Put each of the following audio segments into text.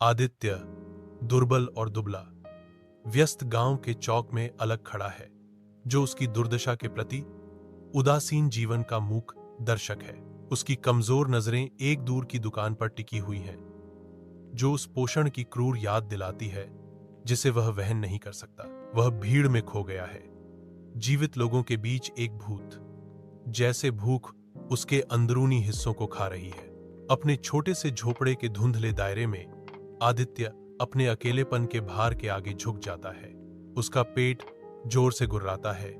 आदित्य, दुर्बल और दुबला, व्यस्त गांव के चौक में अलग खड़ा है, जो उसकी दुर्दशा के प्रति उदासीन जीवन का मूक दर्शक है। उसकी कमजोर नजरें एक दूर की दुकान पर टिकी हुई हैं, जो उस पोषण की क्रूर याद दिलाती है जिसे वह वहन नहीं कर सकता। वह भीड़ में खो गया है, जीवित लोगों के बीच एक भूत, जैसे भूख उसके अंदरूनी हिस्सों को खा रही है। अपने छोटे से झोपड़े के धुंधले दायरे में आदित्य अपने अकेलेपन के भार के आगे झुक जाता है। उसका पेट जोर से गुर्राता है,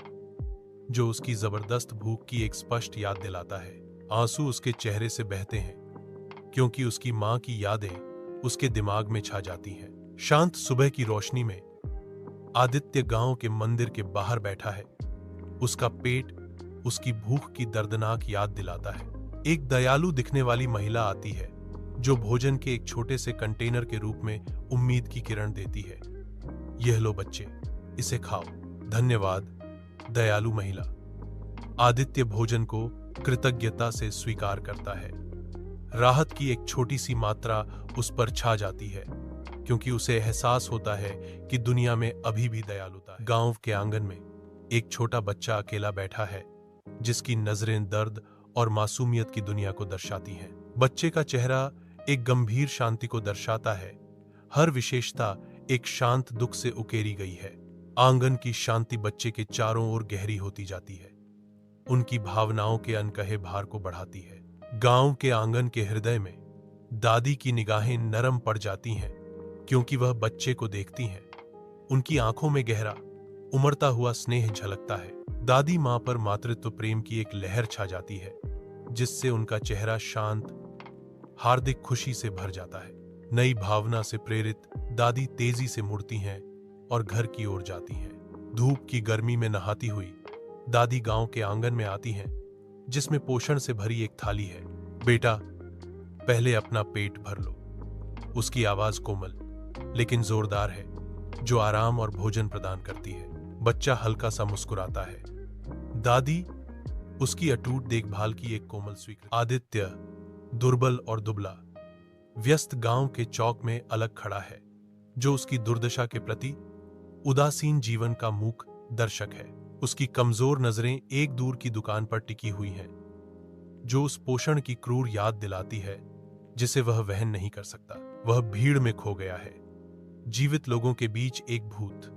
जो उसकी जबरदस्त भूख की एक स्पष्ट याद दिलाता है। आंसू उसके चेहरे से बहते हैं, क्योंकि उसकी मां की यादें उसके दिमाग में छा जाती हैं। शांत सुबह की रोशनी में आदित्य गांव के मंदिर के बाहर बैठा है। उसका पेट उसकी भूख की दर्दनाक याद दिलाता है। एक दयालु दिखने वाली महिला आती है, जो भोजन के एक छोटे से कंटेनर के रूप में उम्मीद की किरण देती है। यह लो बच्चे, इसे खाओ। धन्यवाद, दयालु महिला। आदित्य भोजन को कृतज्ञता से स्वीकार करता है। राहत की एक छोटी सी मात्रा उस पर छा जाती है, क्योंकि उसे एहसास होता है कि दुनिया में अभी भी दयालुता है। गांव के आंगन में एक छोटा बच्चा अकेला बैठा है, जिसकी नजरें दर्द और मासूमियत की दुनिया को दर्शाती हैं। बच्चे का चेहरा एक गंभीर शांति को दर्शाता है। हर विशेषता एक शांत दुख से उकेरी गई है। आंगन की शांति बच्चे के चारों ओर गहरी होती जाती है, उनकी भावनाओं के अनकहे भार को बढ़ाती है। गांव के आंगन के हृदय में दादी की निगाहें नरम पड़ जाती हैं, क्योंकि वह बच्चे को देखती हैं। उनकी आंखों में गहरा उमड़ता हुआ स्नेह झलकता है। दादी मां पर मातृत्व प्रेम की एक लहर छा जाती है, जिससे उनका चेहरा शांत, हार्दिक खुशी से भर जाता है। नई भावना से प्रेरित दादी तेजी से मुड़ती हैं और घर की ओर जाती हैं। धूप की गर्मी में नहाती हुई दादी गांव के आंगन में आती हैं, जिसमें पोषण से भरी एक थाली है। बेटा, पहले अपना पेट भर लो। उसकी आवाज कोमल लेकिन जोरदार है, जो आराम और भोजन प्रदान करती है। बच्चा हल्का सा मुस्कुराता है। दादी उसकी अटूट देखभाल की एक कोमल स्वीकृति। आदित्य, दुर्बल और दुबला, व्यस्त गांव के चौक में अलग खड़ा है, जो उसकी दुर्दशा के प्रति उदासीन जीवन का मूक दर्शक है। उसकी कमजोर नजरें एक दूर की दुकान पर टिकी हुई हैं, जो उस पोषण की क्रूर याद दिलाती है जिसे वह वहन नहीं कर सकता। वह भीड़ में खो गया है, जीवित लोगों के बीच एक भूत,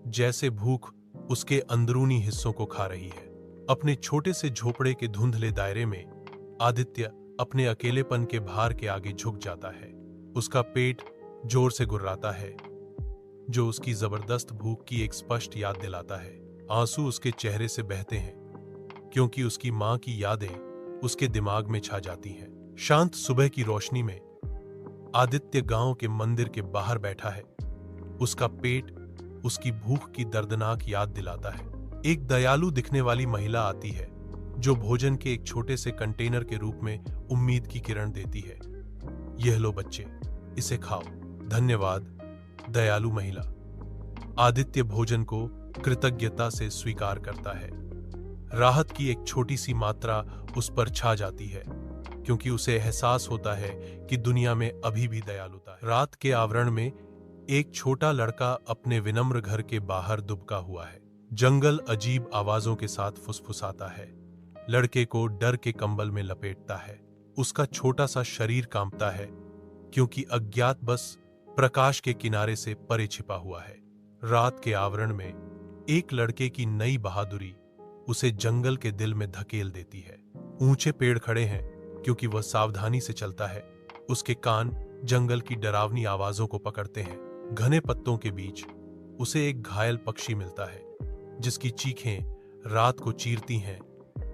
जैसे भूख उसके अंदरूनी हिस्सों को खा रही है। अपने छोटे से झोपड़े के धुंधले दायरे में आदित्य अपने अकेलेपन के भार के आगे झुक जाता है। उसका पेट जोर से गुर्राता है, जो उसकी जबरदस्त भूख की एक स्पष्ट याद दिलाता है। आंसू उसके चेहरे से बहते हैं, क्योंकि उसकी मां की यादें उसके दिमाग में छा जाती हैं। शांत सुबह की रोशनी में आदित्य गांव के मंदिर के बाहर बैठा है। उसका पेट उसकी भूख की दर्दनाक याद दिलाता है। एक दयालु दिखने वाली महिला आती है, जो भोजन के एक छोटे से कंटेनर के रूप में उम्मीद की किरण देती है। यह लो बच्चे, इसे खाओ। धन्यवाद, दयालु महिला। आदित्य भोजन को कृतज्ञता से स्वीकार करता है। राहत की एक छोटी सी मात्रा उस पर छा जाती है, क्योंकि उसे एहसास होता है कि दुनिया में अभी भी दयालुता है। रात के आवरण में एक छोटा लड़का अपने विनम्र घर के बाहर दुबका हुआ है। जंगल अजीब आवाजों के साथ फुसफुसाता है, लड़के को डर के कंबल में लपेटता है। उसका छोटा सा शरीर कांपता है, क्योंकि अज्ञात बस प्रकाश के किनारे से परे छिपा हुआ है। रात के आवरण में एक लड़के की नई बहादुरी उसे जंगल के दिल में धकेल देती है। ऊंचे पेड़ खड़े हैं, क्योंकि वह सावधानी से चलता है। उसके कान जंगल की डरावनी आवाजों को पकड़ते हैं। घने पत्तों के बीच उसे एक घायल पक्षी मिलता है, जिसकी चीखें रात को चीरती हैं,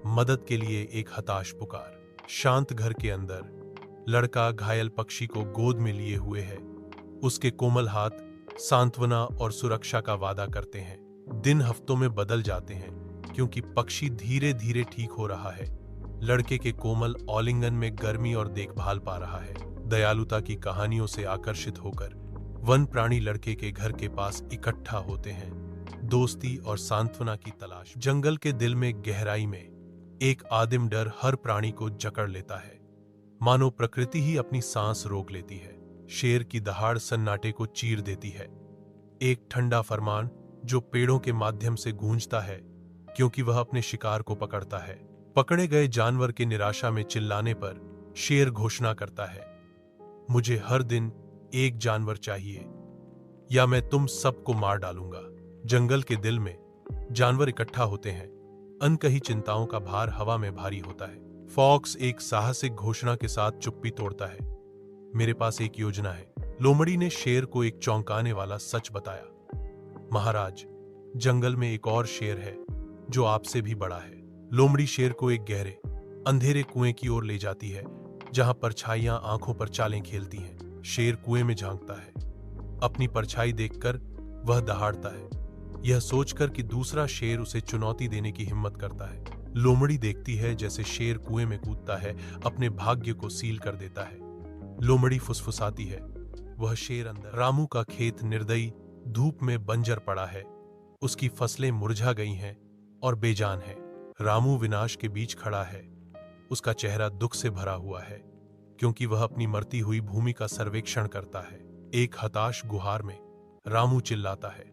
मदद के लिए एक हताश पुकार। शांत घर के अंदर लड़का घायल पक्षी को गोद में लिए हुए है। उसके कोमल हाथ सांत्वना और सुरक्षा का वादा करते हैं। दिन हफ्तों में बदल जाते हैं, क्योंकि पक्षी धीरे धीरे ठीक हो रहा है। लड़के के कोमल आलिंगन में गर्मी और देखभाल पा रहा है। दयालुता की कहानियों से आकर्षित होकर वन प्राणी लड़के के घर के पास इकट्ठा होते हैं, दोस्ती और सांत्वना की तलाश। जंगल के दिल में गहराई में एक आदिम डर हर प्राणी को जकड़ लेता है, मानो प्रकृति ही अपनी सांस रोक लेती है। शेर की दहाड़ सन्नाटे को चीर देती है। एक ठंडा फरमान जो पेड़ों के माध्यम से गूंजता है, क्योंकि वह अपने शिकार को पकड़ता है। पकड़े गए जानवर के निराशा में चिल्लाने पर शेर घोषणा करता है, मुझे हर दिन एक जानवर चाहिए या मैं तुम सबको मार डालूंगा। जंगल के दिल में जानवर इकट्ठा होते हैं। अनकही चिंताओं का भार हवा में भारी होता है। फॉक्स एक साहसिक घोषणा के साथ चुप्पी तोड़ता है, मेरे पास एक योजना है। लोमड़ी ने शेर को एक चौंकाने वाला सच बताया, महाराज, जंगल में एक और शेर है जो आपसे भी बड़ा है। लोमड़ी शेर को एक गहरे अंधेरे कुएं की ओर ले जाती है, जहां परछाइयां आंखों पर चालें खेलती हैं। शेर कुएं में झांकता है। अपनी परछाई देखकर वह दहाड़ता है, यह सोचकर कि दूसरा शेर उसे चुनौती देने की हिम्मत करता है। लोमड़ी देखती है जैसे शेर कुएं में कूदता है, अपने भाग्य को सील कर देता है। लोमड़ी फुसफुसाती है, वह शेर अंदर। रामू का खेत निर्दयी धूप में बंजर पड़ा है। उसकी फसलें मुरझा गई हैं और बेजान है। रामू विनाश के बीच खड़ा है। उसका चेहरा दुख से भरा हुआ है, क्योंकि वह अपनी मरती हुई भूमि का सर्वेक्षण करता है। एक हताश गुहार में रामू चिल्लाता है,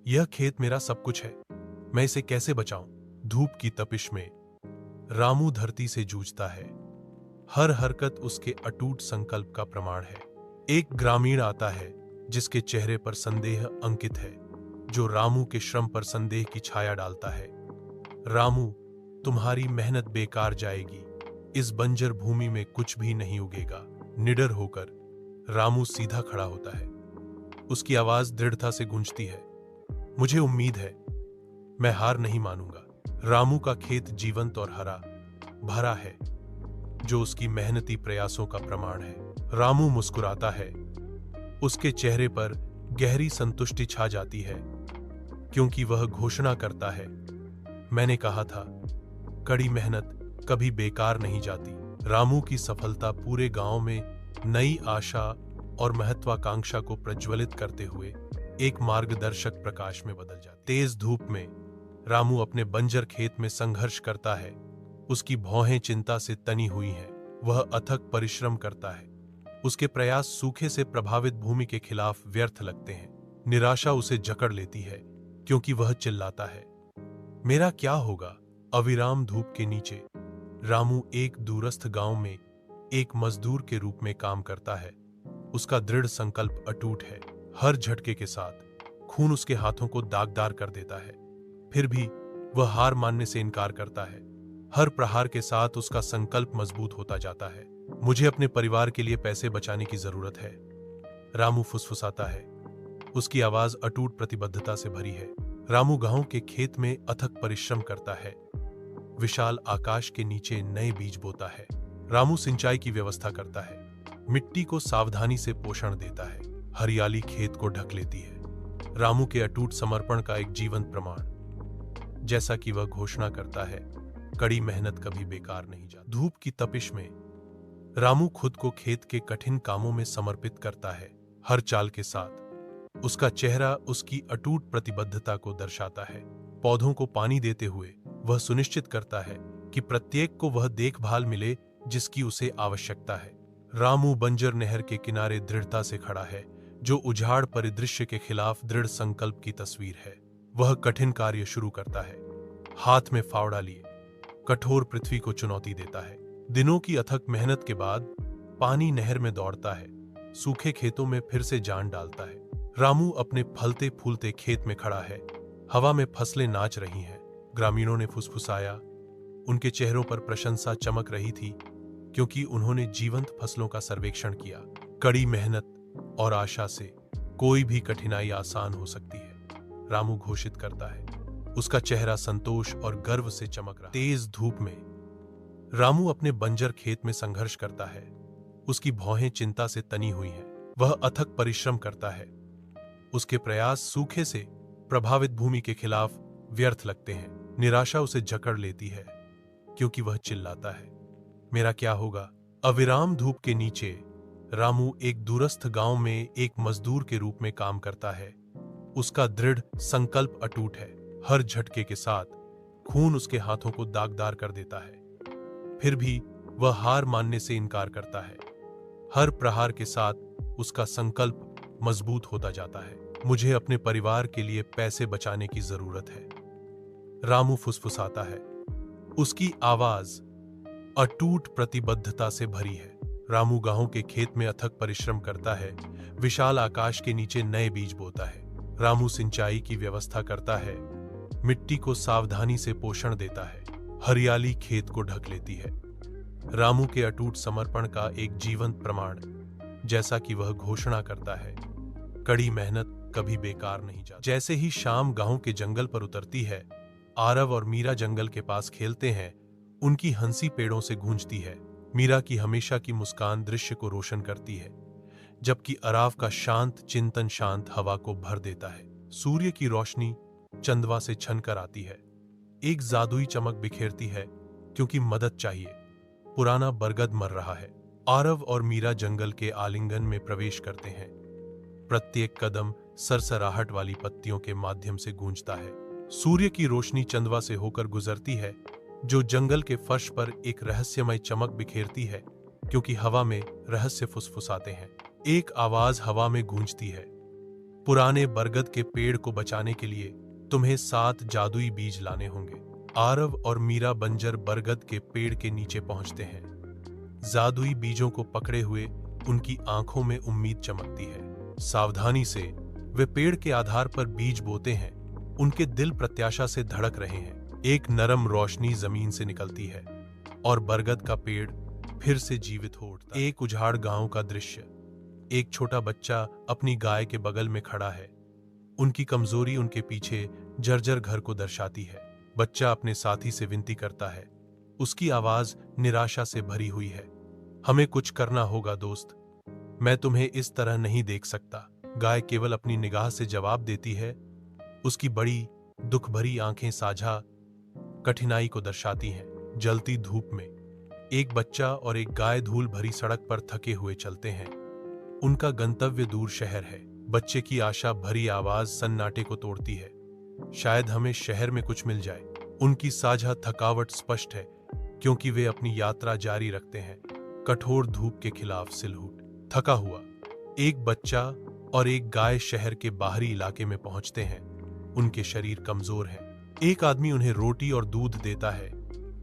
यह खेत मेरा सब कुछ है, मैं इसे कैसे बचाऊं? धूप की तपिश में रामू धरती से जूझता है। हर हरकत उसके अटूट संकल्प का प्रमाण है। एक ग्रामीण आता है जिसके चेहरे पर संदेह अंकित है, जो रामू के श्रम पर संदेह की छाया डालता है। रामू, तुम्हारी मेहनत बेकार जाएगी, इस बंजर भूमि में कुछ भी नहीं उगेगा। निडर होकर रामू सीधा खड़ा होता है। उसकी आवाज दृढ़ता से गूंजती है, मुझे उम्मीद है, मैं हार नहीं मानूंगा। रामू का खेत जीवंत और हरा भरा है, जो उसकी मेहनती प्रयासों का प्रमाण है। रामू मुस्कुराता है। उसके चेहरे पर गहरी संतुष्टि छा जाती है, क्योंकि वह घोषणा करता है, मैंने कहा था, कड़ी मेहनत कभी बेकार नहीं जाती। रामू की सफलता पूरे गांव में नई आशा और महत्वाकांक्षा को प्रज्वलित करते हुए एक मार्गदर्शक प्रकाश में बदल जाती। तेज धूप में रामू अपने बंजर खेत में संघर्ष करता है। उसकी भौहें चिंता से तनी हुई हैं। वह अथक परिश्रम करता है। उसके प्रयास सूखे से प्रभावित भूमि के खिलाफ व्यर्थ लगते हैं। निराशा उसे जकड़ लेती है, क्योंकि वह चिल्लाता है, मेरा क्या होगा? अविराम धूप के नीचे रामू एक दूरस्थ गांव में एक मजदूर के रूप में काम करता है। उसका दृढ़ संकल्प अटूट है। हर झटके के साथ खून उसके हाथों को दागदार कर देता है। फिर भी वह हार मानने से इनकार करता है। हर प्रहार के साथ उसका संकल्प मजबूत होता जाता है। मुझे अपने परिवार के लिए पैसे बचाने की जरूरत है, रामू फुसफुसाता है। उसकी आवाज अटूट प्रतिबद्धता से भरी है। रामू गांव के खेत में अथक परिश्रम करता है। विशाल आकाश के नीचे नए बीज बोता है। रामू सिंचाई की व्यवस्था करता है, मिट्टी को सावधानी से पोषण देता है। हरियाली खेत को ढक लेती है। रामू के अटूट समर्पण का एक जीवंत प्रमाण। जैसा कि वह घोषणा करता है, कड़ी मेहनत कभी बेकार नहीं जाती। धूप की तपिश में रामू खुद को खेत के कठिन कामों में समर्पित करता है। हर चाल के साथ उसका चेहरा उसकी अटूट प्रतिबद्धता को दर्शाता है। पौधों को पानी देते हुए वह सुनिश्चित करता है कि प्रत्येक को वह देखभाल मिले जिसकी उसे आवश्यकता है। रामू बंजर नहर के किनारे दृढ़ता से खड़ा है, जो उजाड़ परिदृश्य के खिलाफ दृढ़ संकल्प की तस्वीर है। वह कठिन कार्य शुरू करता है, हाथ में फावड़ा लिए कठोर पृथ्वी को चुनौती देता है। दिनों की अथक मेहनत के बाद पानी नहर में दौड़ता है, सूखे खेतों में फिर से जान डालता है। रामू अपने फलते फूलते खेत में खड़ा है। हवा में फसलें नाच रही हैं। ग्रामीणों ने फुसफुसाया। उनके चेहरों पर प्रशंसा चमक रही थी, क्योंकि उन्होंने जीवंत फसलों का सर्वेक्षण किया। कड़ी मेहनत और आशा से कोई भी कठिनाई आसान हो सकती है, रामू घोषित करता है। उसका चेहरा संतोष और गर्व से चमक रहा। तेज धूप में रामू अपने बंजर खेत में संघर्ष करता है। उसकी भौहें चिंता से तनी हुई हैं। वह अथक परिश्रम करता है। उसके प्रयास सूखे से प्रभावित भूमि के खिलाफ व्यर्थ लगते हैं। निराशा उसे जकड़ लेती है, क्योंकि वह चिल्लाता है, मेरा क्या होगा? अविराम धूप के नीचे रामू एक दूरस्थ गांव में एक मजदूर के रूप में काम करता है। उसका दृढ़ संकल्प अटूट है। हर झटके के साथ खून उसके हाथों को दागदार कर देता है। फिर भी वह हार मानने से इनकार करता है। हर प्रहार के साथ उसका संकल्प मजबूत होता जाता है। मुझे अपने परिवार के लिए पैसे बचाने की जरूरत है, रामू फुसफुसाता है। उसकी आवाज अटूट प्रतिबद्धता से भरी है। रामू गांव के खेत में अथक परिश्रम करता है, विशाल आकाश के नीचे नए बीज बोता है। रामू सिंचाई की व्यवस्था करता है, मिट्टी को सावधानी से पोषण देता है, हरियाली खेत को ढक लेती है। रामू के अटूट समर्पण का एक जीवंत प्रमाण, जैसा कि वह घोषणा करता है, कड़ी मेहनत कभी बेकार नहीं जाती। जैसे ही शाम गांव के जंगल पर उतरती है, आरव और मीरा जंगल के पास खेलते हैं। उनकी हंसी पेड़ों से गूंजती है। मीरा की हमेशा की मुस्कान दृश्य को रोशन करती है, जबकि आरव का शांत चिंतन शांत हवा को भर देता है। सूर्य की रोशनी चंदवा से छनकर आती है, एक जादुई चमक बिखेरती है, क्योंकि मदद चाहिए। पुराना बरगद मर रहा है। आरव और मीरा जंगल के आलिंगन में प्रवेश करते हैं। प्रत्येक कदम सरसराहट वाली पत्तियों के माध्यम से गूंजता है। सूर्य की रोशनी चंदवा से होकर गुजरती है, जो जंगल के फर्श पर एक रहस्यमय चमक बिखेरती है, क्योंकि हवा में रहस्य फुसफुसाते हैं। एक आवाज हवा में गूंजती है, पुराने बरगद के पेड़ को बचाने के लिए तुम्हें 7 जादुई बीज लाने होंगे। आरव और मीरा बंजर बरगद के पेड़ के नीचे पहुंचते हैं। जादुई बीजों को पकड़े हुए उनकी आंखों में उम्मीद चमकती है। सावधानी से वे पेड़ के आधार पर बीज बोते हैं। उनके दिल प्रत्याशा से धड़क रहे हैं। एक नरम रोशनी जमीन से निकलती है और बरगद का पेड़ फिर से जीवित हो उठता है। एक उजाड़ गांव का दृश्य। एक छोटा बच्चा अपनी गाय के बगल में खड़ा है। उनकी कमजोरी उनके पीछे जर्जर घर को दर्शाती है। बच्चा अपने साथी से विनती करता है। उसकी आवाज निराशा से भरी हुई है। हमें कुछ करना होगा दोस्त, मैं तुम्हें इस तरह नहीं देख सकता। गाय केवल अपनी निगाह से जवाब देती है। उसकी बड़ी दुख भरी आंखें साझा कठिनाई को दर्शाती हैं। जलती धूप में एक बच्चा और एक गाय धूल भरी सड़क पर थके हुए चलते हैं। उनका गंतव्य दूर शहर है। बच्चे की आशा भरी आवाज सन्नाटे को तोड़ती है। शायद हमें शहर में कुछ मिल जाए। उनकी साझा थकावट स्पष्ट है, क्योंकि वे अपनी यात्रा जारी रखते हैं, कठोर धूप के खिलाफ सिलहूट। थका हुआ एक बच्चा और एक गाय शहर के बाहरी इलाके में पहुंचते हैं। उनके शरीर कमजोर हैं। एक आदमी उन्हें रोटी और दूध देता है,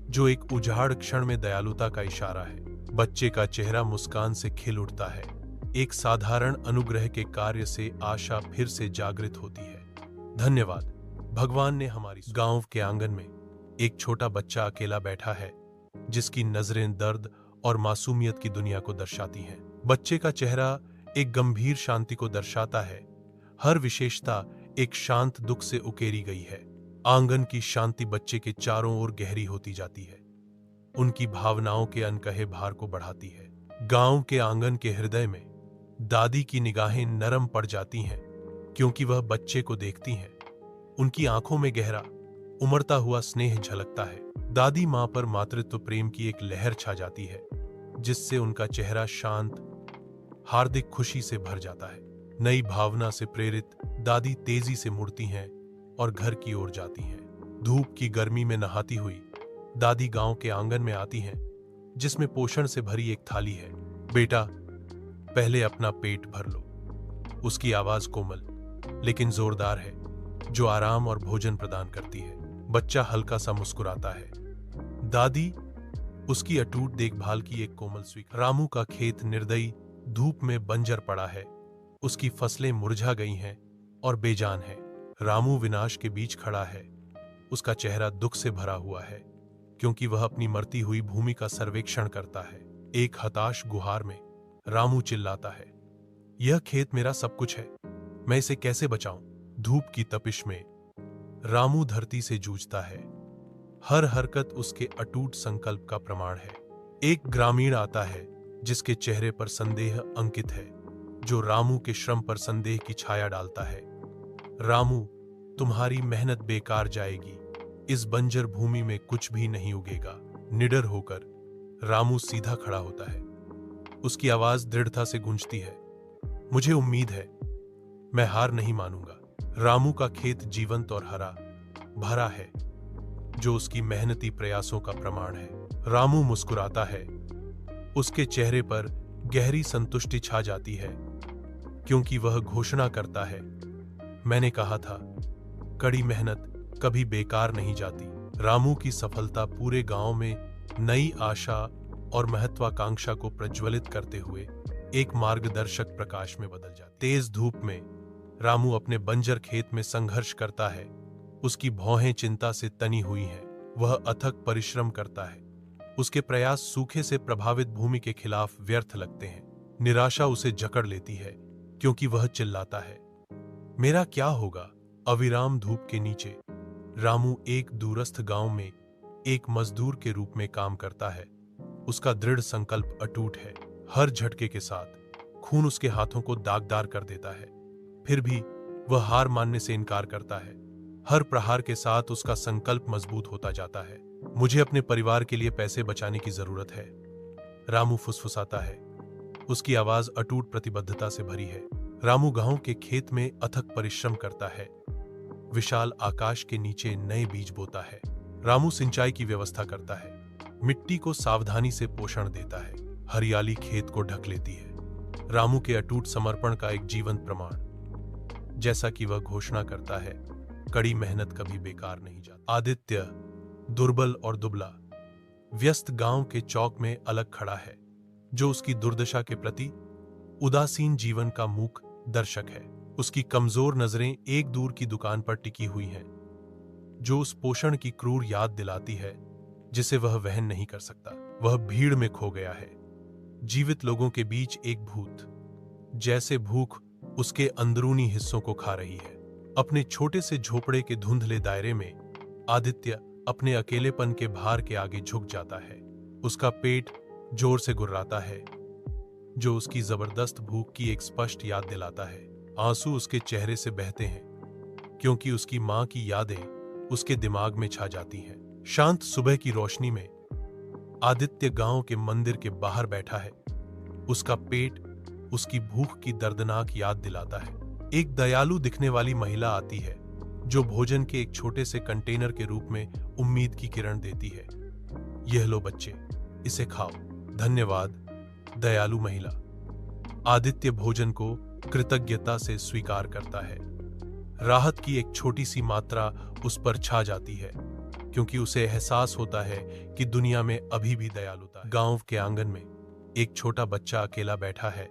जो एक उजाड़ क्षण में दयालुता का इशारा है। बच्चे का चेहरा मुस्कान से खिल उठता है। एक साधारण अनुग्रह के कार्य से आशा फिर से जागृत होती है। धन्यवाद, भगवान ने हमारी। गांव के आंगन में एक छोटा बच्चा अकेला बैठा है, जिसकी नजरें दर्द और मासूमियत की दुनिया को दर्शाती हैं। बच्चे का चेहरा एक गंभीर शांति को दर्शाता है। हर विशेषता एक शांत दुख से उकेरी गई है। आंगन की शांति बच्चे के चारों ओर गहरी होती जाती है, उनकी भावनाओं के अनकहे भार को बढ़ाती है। गांव के आंगन के हृदय में दादी की निगाहें नरम पड़ जाती हैं, क्योंकि वह बच्चे को देखती हैं। उनकी आंखों में गहरा उमड़ता हुआ स्नेह झलकता है। दादी मां पर मातृत्व प्रेम की एक लहर छा जाती है, जिससे उनका चेहरा शांत हार्दिक खुशी से भर जाता है। नई भावना से प्रेरित दादी तेजी से मुड़ती हैं और घर की ओर जाती हैं। धूप की गर्मी में नहाती हुई दादी गांव के आंगन में आती हैं, जिसमें पोषण से भरी एक थाली है। बेटा, पहले अपना पेट भर लो। उसकी आवाज कोमल लेकिन जोरदार है, जो आराम और भोजन प्रदान करती है। बच्चा हल्का सा मुस्कुराता है। दादी उसकी अटूट देखभाल की एक कोमल स्वीकृति। रामू का खेत निर्दयी धूप में बंजर पड़ा है। उसकी फसलें मुरझा गई हैं और बेजान है। रामू विनाश के बीच खड़ा है। उसका चेहरा दुख से भरा हुआ है, क्योंकि वह अपनी मरती हुई भूमि का सर्वेक्षण करता है। एक हताश गुहार में रामू चिल्लाता है, यह खेत मेरा सब कुछ है, मैं इसे कैसे बचाऊं? धूप की तपिश में रामू धरती से जूझता है। हर हरकत उसके अटूट संकल्प का प्रमाण है। एक ग्रामीण आता है, जिसके चेहरे पर संदेह अंकित है, जो रामू के श्रम पर संदेह की छाया डालता है। रामू, तुम्हारी मेहनत बेकार जाएगी। इस बंजर भूमि में कुछ भी नहीं उगेगा। निडर होकर रामू सीधा खड़ा होता है। उसकी आवाज दृढ़ता से गूंजती है, मुझे उम्मीद है, मैं हार नहीं मानूंगा। रामू का खेत जीवंत और हरा भरा है, जो उसकी मेहनती प्रयासों का प्रमाण है। रामू मुस्कुराता है। उसके चेहरे पर गहरी संतुष्टि छा जाती है, क्योंकि वह घोषणा करता है, मैंने कहा था, कड़ी मेहनत कभी बेकार नहीं जाती। रामू की सफलता पूरे गांव में नई आशा और महत्वाकांक्षा को प्रज्वलित करते हुए एक मार्गदर्शक प्रकाश में बदल जाती। तेज धूप में रामू अपने बंजर खेत में संघर्ष करता है। उसकी भौहें चिंता से तनी हुई हैं। वह अथक परिश्रम करता है। उसके प्रयास सूखे से प्रभावित भूमि के खिलाफ व्यर्थ लगते हैं। निराशा उसे जकड़ लेती है क्योंकि वह चिल्लाता है, मेरा क्या होगा। अविराम धूप के नीचे रामू एक दूरस्थ गांव में एक मजदूर के रूप में काम करता है। उसका दृढ़ संकल्प अटूट है। हर झटके के साथ खून उसके हाथों को दागदार कर देता है। फिर भी वह हार मानने से इनकार करता है। हर प्रहार के साथ उसका संकल्प मजबूत होता जाता है। मुझे अपने परिवार के लिए पैसे बचाने की जरूरत है, रामू फुसफुसाता है। उसकी आवाज अटूट प्रतिबद्धता से भरी है। रामू गांव के खेत में अथक परिश्रम करता है। विशाल आकाश के नीचे नए बीज बोता है। रामू सिंचाई की व्यवस्था करता है। मिट्टी को सावधानी से पोषण देता है। हरियाली खेत को ढक लेती है। रामू के अटूट समर्पण का एक जीवंत प्रमाण। जैसा कि वह घोषणा करता है, कड़ी मेहनत कभी बेकार नहीं जाती। आदित्य, दुर्बल और दुबला, व्यस्त गांव के चौक में अलग खड़ा है, जो उसकी दुर्दशा के प्रति उदासीन जीवन का मूक दर्शक है। उसकी कमजोर नजरें एक दूर की दुकान पर टिकी हुई हैं, जो उस पोषण की क्रूर याद दिलाती है जिसे वह वहन नहीं कर सकता। वह भीड़ में खो गया है, जीवित लोगों के बीच एक भूत। जैसे भूख उसके अंदरूनी हिस्सों को खा रही है। अपने छोटे से झोपड़े के धुंधले दायरे में आदित्य अपने अकेलेपन के भार के आगे झुक जाता है। उसका पेट जोर से गुर्राता है, जो उसकी जबरदस्त भूख की एक स्पष्ट याद दिलाता है। आंसू उसके चेहरे से बहते हैं क्योंकि उसकी मां की यादें उसके दिमाग में छा जाती हैं। शांत सुबह की रोशनी में आदित्य गांव के मंदिर के बाहर बैठा है। उसका पेट उसकी भूख की दर्दनाक याद दिलाता है। एक दयालु दिखने वाली महिला आती है, जो भोजन के एक छोटे से कंटेनर के रूप में उम्मीद की किरण देती है। यह लो बच्चे, इसे खाओ। धन्यवाद दयालु महिला। आदित्य भोजन को कृतज्ञता से स्वीकार करता है। राहत की एक छोटी सी मात्रा उस पर छा जाती है, क्योंकि उसे एहसास होता है कि दुनिया में अभी भी दयालुता है। गांव के आंगन में एक छोटा बच्चा अकेला बैठा है,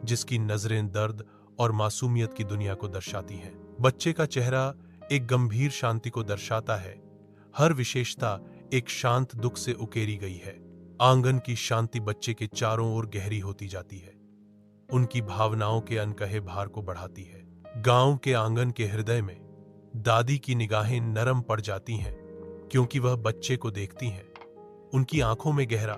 जिसकी नजरें दर्द और मासूमियत की दुनिया को दर्शाती हैं। बच्चे का चेहरा एक गंभीर शांति को दर्शाता है। हर विशेषता एक शांत दुख से उकेरी गई है। आंगन की शांति बच्चे के चारों ओर गहरी होती जाती है, उनकी भावनाओं के अनकहे भार को बढ़ाती है। गांव के आंगन के हृदय में दादी की निगाहें नरम पड़ जाती हैं, क्योंकि वह बच्चे को देखती हैं। उनकी आंखों में गहरा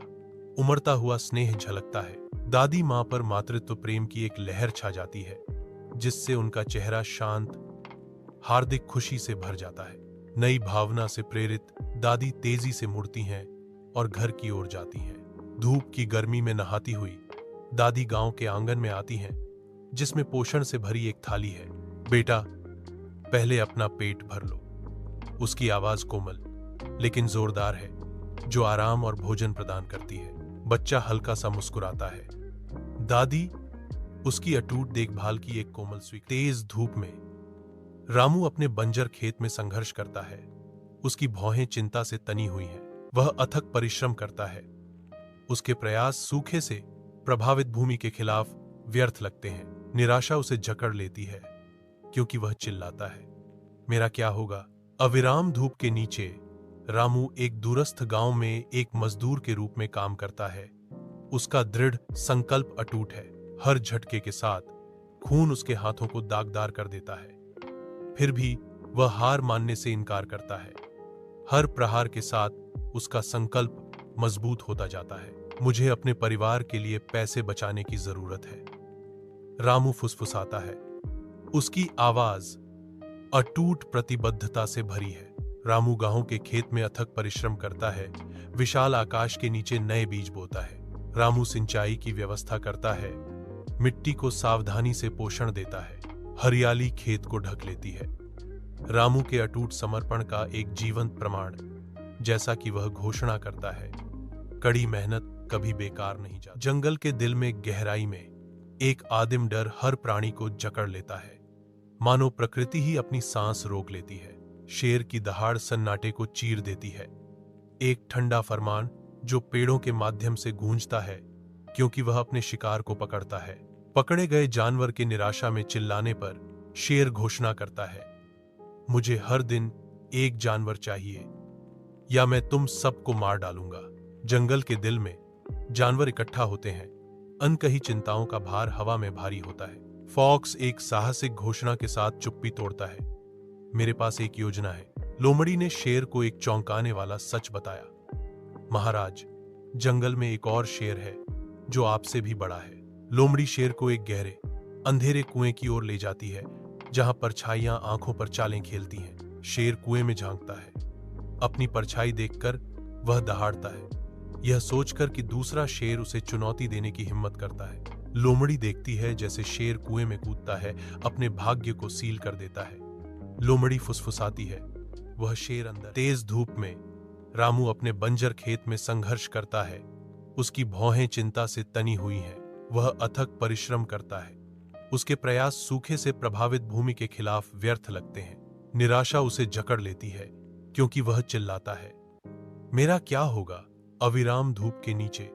उमड़ता हुआ स्नेह झलकता है। दादी मां पर मातृत्व प्रेम की एक लहर छा जाती है, जिससे उनका चेहरा शांत, हार्दिक खुशी से भर जाता है। नई भावना से प्रेरित दादी तेजी से मुड़ती हैं और घर की ओर जाती हैं। धूप की गर्मी में नहाती हुई दादी गांव के आंगन में आती हैं, जिसमें पोषण से भरी एक थाली है। बेटा, पहले अपना पेट भर लो। उसकी आवाज कोमल लेकिन जोरदार है, जो आराम और भोजन प्रदान करती है। बच्चा हल्का सा मुस्कुराता है। दादी उसकी अटूट देखभाल की एक कोमल स्वीकृति। तेज धूप में रामू अपने बंजर खेत में संघर्ष करता है। उसकी भौहें चिंता से तनी हुई हैं। वह अथक परिश्रम करता है। उसके प्रयास सूखे से प्रभावित भूमि के खिलाफ व्यर्थ लगते हैं। निराशा उसे जकड़ लेती है, क्योंकि वह चिल्लाता है, मेरा क्या होगा। अविराम धूप के नीचे रामू एक दूरस्थ गांव में एक मजदूर के रूप में काम करता है। उसका दृढ़ संकल्प अटूट है। हर झटके के साथ खून उसके हाथों को दागदार कर देता है। फिर भी वह हार मानने से इनकार करता है। हर प्रहार के साथ उसका संकल्प मजबूत होता जाता है। मुझे अपने परिवार के लिए पैसे बचाने की जरूरत है, रामू फुसफुसाता है। उसकी आवाज अटूट प्रतिबद्धता से भरी है। रामू गांव के खेत में अथक परिश्रम करता है। विशाल आकाश के नीचे नए बीज बोता है। रामू सिंचाई की व्यवस्था करता है। मिट्टी को सावधानी से पोषण देता है। हरियाली खेत को ढक लेती है। रामू के अटूट समर्पण का एक जीवंत प्रमाण, जैसा कि वह घोषणा करता है, कड़ी मेहनत कभी बेकार नहीं जाती। जंगल के दिल में गहराई में एक आदिम डर हर प्राणी को जकड़ लेता है, मानो प्रकृति ही अपनी सांस रोक लेती है। शेर की दहाड़ सन्नाटे को चीर देती है, एक ठंडा फरमान जो पेड़ों के माध्यम से गूंजता है, क्योंकि वह अपने शिकार को पकड़ता है। पकड़े गए जानवर के निराशा में चिल्लाने पर शेर घोषणा करता है, मुझे हर दिन एक जानवर चाहिए या मैं तुम सबको मार डालूंगा। जंगल के दिल में जानवर इकट्ठा होते हैं, अनकही चिंताओं का भार हवा में भारी होता है। फॉक्स एक साहसिक घोषणा के साथ चुप्पी तोड़ता है, मेरे पास एक योजना है। लोमड़ी ने शेर को एक चौंकाने वाला सच बताया, महाराज, जंगल में एक और शेर है जो आपसे भी बड़ा है। लोमड़ी शेर को एक गहरे अंधेरे कुएं की ओर ले जाती है, जहां परछाइयां आंखों पर चालें खेलती हैं। शेर कुएं में झांकता है, अपनी परछाई देखकर वह दहाड़ता है, यह सोचकर कि दूसरा शेर उसे चुनौती देने की हिम्मत करता है। लोमड़ी देखती है जैसे शेर कुएं में कूदता है, अपने भाग्य को सील कर देता है। लोमड़ी फुसफुसाती है, वह शेर अंदर। तेज धूप में रामू अपने बंजर खेत में संघर्ष करता है, उसकी भौहें चिंता से तनी हुई हैं। वह अथक परिश्रम करता है, उसके प्रयास सूखे से प्रभावित भूमि के खिलाफ व्यर्थ लगते हैं। निराशा उसे जकड़ लेती है, क्योंकि वह चिल्लाता है, मेरा क्या होगा। अविराम धूप के नीचे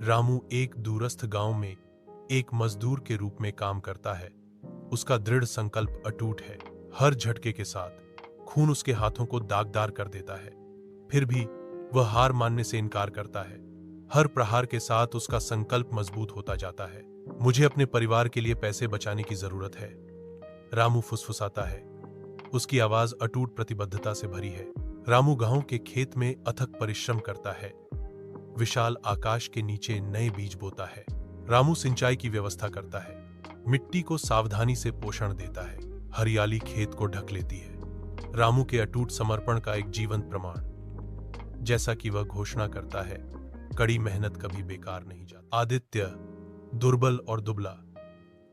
रामू एक दूरस्थ गांव में एक मजदूर के रूप में काम करता है। उसका दृढ़ संकल्प अटूट है, हर झटके के साथ खून उसके हाथों को दागदार कर देता है, फिर भी वह हार मानने से इनकार करता है। हर प्रहार के साथ उसका संकल्प मजबूत होता जाता है। मुझे अपने परिवार के लिए पैसे बचाने की जरूरत है, रामू फुसफुसाता है, उसकी आवाज अटूट प्रतिबद्धता से भरी है। रामू गांव के खेत में अथक परिश्रम करता है, विशाल आकाश के नीचे नए बीज बोता है। रामू सिंचाई की व्यवस्था करता है, मिट्टी को सावधानी से पोषण देता है, हरियाली खेत को ढक लेती है। रामू के अटूट समर्पण का एक जीवंत प्रमाण। जैसा कि वह घोषणा करता है, कड़ी मेहनत कभी बेकार नहीं जाती। आदित्य, दुर्बल और दुबला,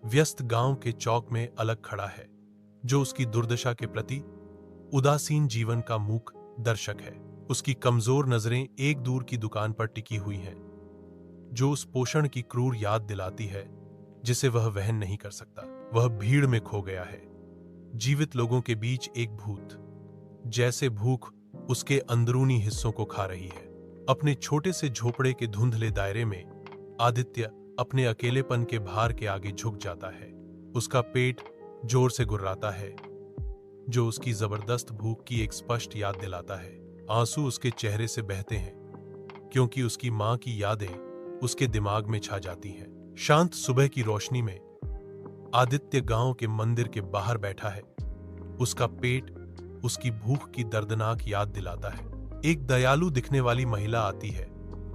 व्यस्त गांव के चौक में अलग खड़ा है, जो उसकी दुर्दशा के प्रति उदासीन जीवन का मूक दर्शक है। उसकी कमजोर नजरें एक दूर की दुकान पर टिकी हुई हैं, जो उस पोषण की क्रूर याद दिलाती है जिसे वह वहन नहीं कर सकता। वह भीड़ में खो गया है, जीवित लोगों के बीच एक भूत, जैसे भूख उसके अंदरूनी हिस्सों को खा रही है। अपने छोटे से झोपड़े के धुंधले दायरे में आदित्य अपने अकेलेपन के भार के आगे झुक जाता है। उसका पेट जोर से गुर्राता है, जो उसकी जबरदस्त भूख की एक स्पष्ट याद दिलाता है। आंसू उसके चेहरे से बहते हैं, क्योंकि उसकी मां की यादें उसके दिमाग में छा जाती हैं। शांत सुबह की रोशनी में आदित्य गांव के मंदिर के बाहर बैठा है। उसका पेट उसकी भूख की दर्दनाक याद दिलाता है। एक दयालु दिखने वाली महिला आती है,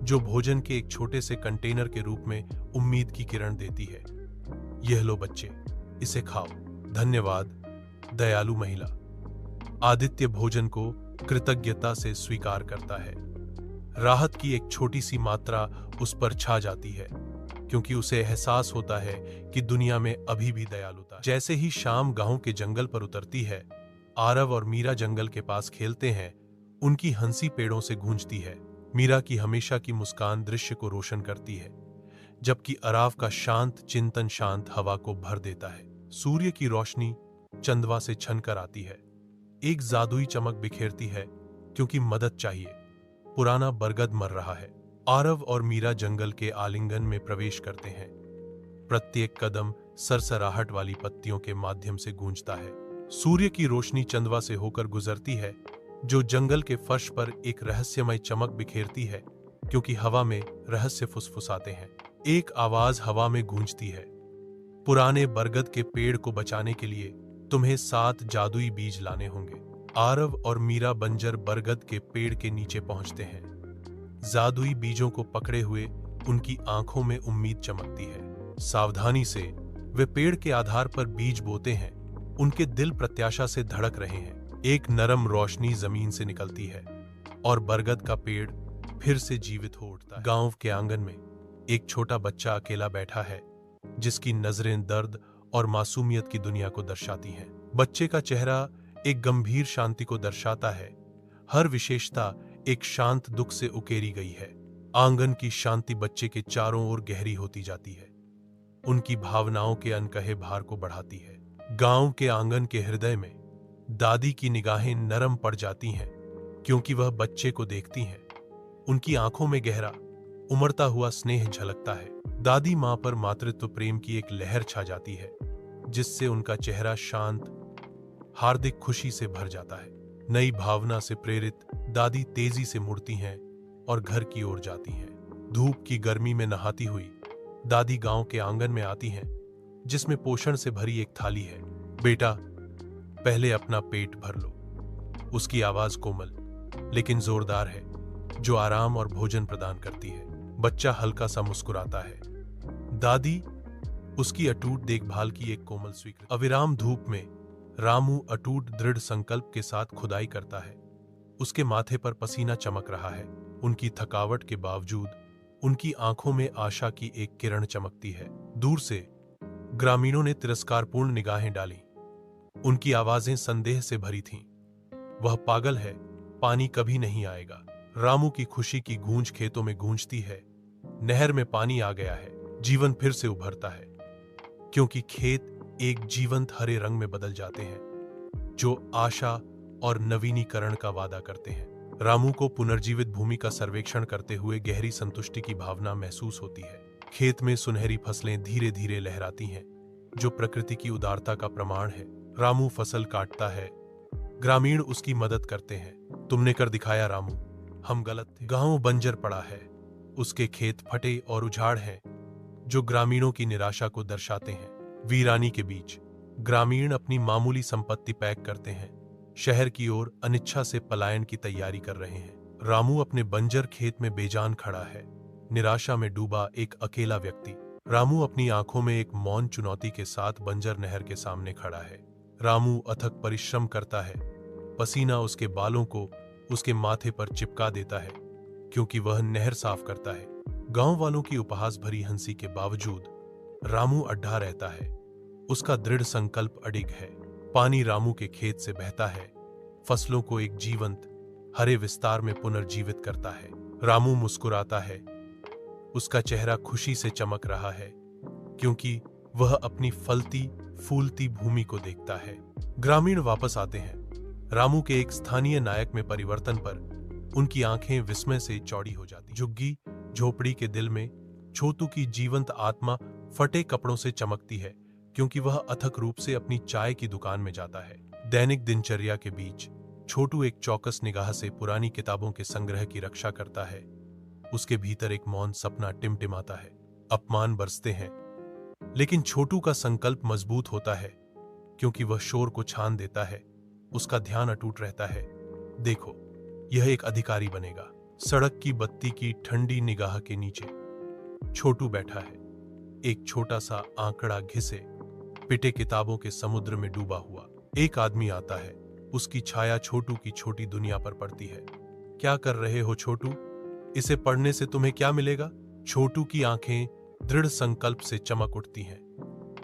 जो भोजन के एक छोटे से कंटेनर के रूप में उम्मीद की किरण देती है। यह लो बच्चे, इसे खाओ। धन्यवाद, दयालु महिला। आदित्य भोजन को कृतज्ञता से स्वीकार करता है। राहत की एक छोटी सी मात्रा उस पर छा जाती है, क्योंकि उसे एहसास होता है कि दुनिया में अभी भी दयालुता है। जैसे ही शाम गांव के जंगल पर उतरती है, आरव और मीरा जंगल के पास खेलते हैं। उनकी हंसी पेड़ों से गूंजती है। मीरा की हमेशा की मुस्कान दृश्य को रोशन करती है, जबकि आरव का शांत चिंतन शांत हवा को भर देता है। सूर्य की रोशनी चंदवा से छनकर आती है, एक जादुई चमक बिखेरती है, क्योंकि मदद चाहिए। पुराना बरगद मर रहा है। आरव और मीरा जंगल के आलिंगन में प्रवेश करते हैं। प्रत्येक कदम सरसराहट वाली पत्तियों के माध्यम से गूंजता है। सूर्य की रोशनी चंदवा से होकर गुजरती है, जो जंगल के फर्श पर एक रहस्यमय चमक बिखेरती है, क्योंकि हवा में रहस्य फुसफुसाते हैं। एक आवाज हवा में गूंजती है, पुराने बरगद के पेड़ को बचाने के लिए तुम्हें 7 जादुई बीज लाने होंगे। आरव और मीरा बंजर बरगद के पेड़ के नीचे पहुंचते हैं। जादुई बीजों को पकड़े हुए उनकी आंखों में उम्मीद चमकती है। सावधानी से वे पेड़ के आधार पर बीज बोते हैं। उनके दिल प्रत्याशा से धड़क रहे हैं। एक नरम रोशनी जमीन से निकलती है और बरगद का पेड़ फिर से जीवित हो उठता है। गांव के आंगन में एक छोटा बच्चा अकेला बैठा है, जिसकी नजरें दर्द और मासूमियत की दुनिया को दर्शाती हैं। बच्चे का चेहरा एक गंभीर शांति को दर्शाता है। हर विशेषता एक शांत दुख से उकेरी गई है। आंगन की शांति बच्चे के चारों ओर गहरी होती जाती है। उनकी भावनाओं के अनकहे भार को बढ़ाती है। गांव के आंगन के हृदय में दादी की निगाहें नरम पड़ जाती हैं, क्योंकि वह बच्चे को देखती हैं। उनकी आंखों में गहरा उमड़ता हुआ स्नेह झलकता है। दादी मां पर मातृत्व प्रेम की एक लहर छा जाती है, जिससे उनका चेहरा शांत, हार्दिक खुशी से भर जाता है। नई भावना से प्रेरित दादी तेजी से मुड़ती हैं और घर की ओर जाती हैं। धूप की गर्मी में नहाती हुई दादी गांव के आंगन में आती हैं, जिसमें पोषण से भरी एक थाली है। बेटा, पहले अपना पेट भर लो। उसकी आवाज कोमल लेकिन जोरदार है, जो आराम और भोजन प्रदान करती है। बच्चा हल्का सा मुस्कुराता है। दादी उसकी अटूट देखभाल की एक कोमल स्वीकृति। अविराम धूप में रामू अटूट दृढ़ संकल्प के साथ खुदाई करता है। उसके माथे पर पसीना चमक रहा है। उनकी थकावट के बावजूद उनकी आंखों में आशा की एक किरण चमकती है। दूर से ग्रामीणों ने तिरस्कारपूर्ण निगाहें डाली। उनकी आवाजें संदेह से भरी थीं। वह पागल है, पानी कभी नहीं आएगा। रामू की खुशी की गूंज खेतों में गूंजती है। नहर में पानी आ गया है, जीवन फिर से उभरता है, क्योंकि खेत एक जीवंत हरे रंग में बदल जाते हैं, जो आशा और नवीनीकरण का वादा करते हैं। रामू को पुनर्जीवित भूमि का सर्वेक्षण करते हुए गहरी संतुष्टि की भावना महसूस होती है। खेत में सुनहरी फसलें धीरे धीरे लहराती हैं, जो प्रकृति की उदारता का प्रमाण है। रामू फसल काटता है, ग्रामीण उसकी मदद करते हैं। तुमने कर दिखाया रामू, हम गलत थे। गांव बंजर पड़ा है, उसके खेत फटे और उजाड़ हैं, जो ग्रामीणों की निराशा को दर्शाते हैं। वीरानी के बीच ग्रामीण अपनी मामूली संपत्ति पैक करते हैं, शहर की ओर अनिच्छा से पलायन की तैयारी कर रहे हैं। रामू अपने बंजर खेत में बेजान खड़ा है, निराशा में डूबा एक अकेला व्यक्ति। रामू अपनी आंखों में एक मौन चुनौती के साथ बंजर नहर के सामने खड़ा है। रामू अथक परिश्रम करता है, पसीना उसके बालों को उसके माथे पर चिपका देता है, क्योंकि वह नहर साफ करता है। गांव वालों की उपहास भरी हंसी के बावजूद रामू अड्ढा रहता है। उसका दृढ़ संकल्प अडिग है। पानी रामू के खेत से बहता है, फसलों को एक जीवंत हरे विस्तार में पुनर्जीवित करता है। रामू मुस्कुराता है, उसका चेहरा खुशी से चमक रहा है, क्योंकि वह अपनी फलती फूलती भूमि को देखता है। ग्रामीण वापस आते हैं। रामू के एक स्थानीय नायक में परिवर्तन पर उनकी आंखें विस्मय से चौड़ी हो जाती। झुग्गी झोपड़ी के दिल में छोटू की जीवंत आत्मा फटे कपड़ों से चमकती है, क्योंकि वह अथक रूप से अपनी चाय की दुकान में जाता है। दैनिक दिनचर्या के बीच छोटू एक चौकस निगाह से पुरानी किताबों के संग्रह की रक्षा करता है। उसके भीतर एक मौन सपना टिमटिमाता है। अपमान बरसते हैं, लेकिन छोटू का संकल्प मजबूत होता है, क्योंकि वह शोर को छान देता है। उसका ध्यान अटूट रहता है। देखो, यह एक अधिकारी बनेगा। सड़क की बत्ती की ठंडी निगाह के नीचे छोटू बैठा है, एक छोटा सा आंकड़ा घिसे पिटे किताबों के समुद्र में डूबा हुआ। एक आदमी आता है, उसकी छाया छोटू की छोटी दुनिया पर पड़ती है। क्या कर रहे हो छोटू? इसे पढ़ने से तुम्हें क्या मिलेगा? छोटू की आंखें दृढ़ संकल्प से चमक उठती हैं।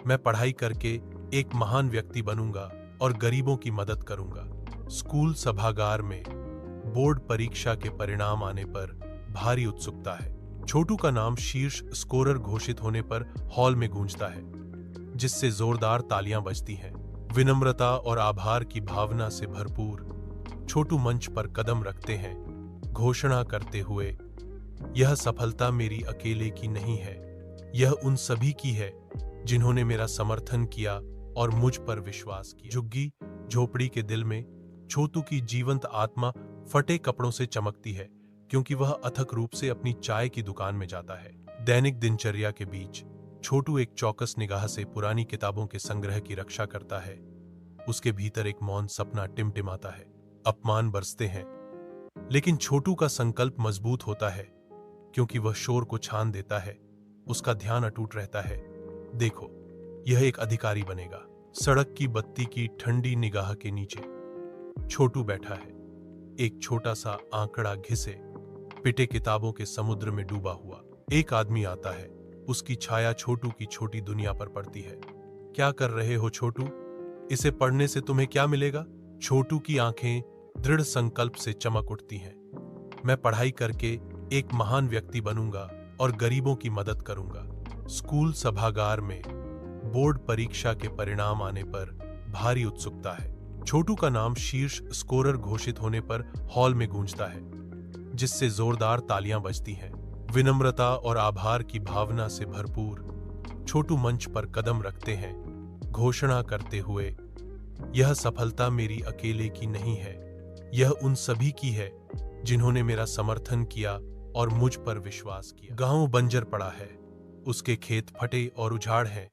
मैं पढ़ाई करके एक महान व्यक्ति बनूंगा और गरीबों की मदद करूंगा। स्कूल सभागार में बोर्ड परीक्षा के परिणाम आने पर भारी उत्सुकता है। छोटू का नाम शीर्ष स्कोरर घोषित होने पर हॉल में गूंजता है, जिससे जोरदार तालियां बजती हैं। विनम्रता और आभार की भावना से भरपूर छोटू मंच पर कदम रखते हैं, घोषणा करते हुए, यह सफलता मेरी अकेले की नहीं है, यह उन सभी की है जिन्होंने मेरा समर्थन किया और मुझ पर विश्वास किया। झुग्गी झोपड़ी के दिल में छोटू की जीवंत आत्मा फटे कपड़ों से चमकती है, क्योंकि वह अथक रूप से अपनी चाय की दुकान में जाता है। दैनिक दिनचर्या के बीच छोटू एक चौकस निगाह से पुरानी किताबों के संग्रह की रक्षा करता है। उसके भीतर एक मौन सपना टिमटिमाता है। अपमान बरसते हैं, लेकिन छोटू का संकल्प मजबूत होता है, क्योंकि वह शोर को छान देता है। उसका ध्यान अटूट रहता है। देखो, यह एक अधिकारी बनेगा। सड़क की बत्ती की ठंडी निगाह के नीचे छोटू बैठा है, एक छोटा सा आंकड़ा घिसे पिटे किताबों के समुद्र में डूबा हुआ। एक आदमी आता है, उसकी छाया छोटू की छोटी दुनिया पर पड़ती है। क्या कर रहे हो छोटू? इसे पढ़ने से तुम्हें क्या मिलेगा? छोटू की आंखें दृढ़ संकल्प से चमक उठती हैं। मैं पढ़ाई करके एक महान व्यक्ति बनूंगा और गरीबों की मदद करूंगा। स्कूल सभागार में बोर्ड परीक्षा के परिणाम आने पर भारी उत्सुकता है। छोटू का नाम शीर्ष स्कोरर घोषित होने पर हॉल में गूंजता है, जिससे जोरदार तालियां बजती हैं। विनम्रता और आभार की भावना से भरपूर छोटू मंच पर कदम रखते हैं, घोषणा करते हुए, यह सफलता मेरी अकेले की नहीं है, यह उन सभी की है जिन्होंने मेरा समर्थन किया और मुझ पर विश्वास किया। गांव बंजर पड़ा है, उसके खेत फटे और उजाड़ हैं,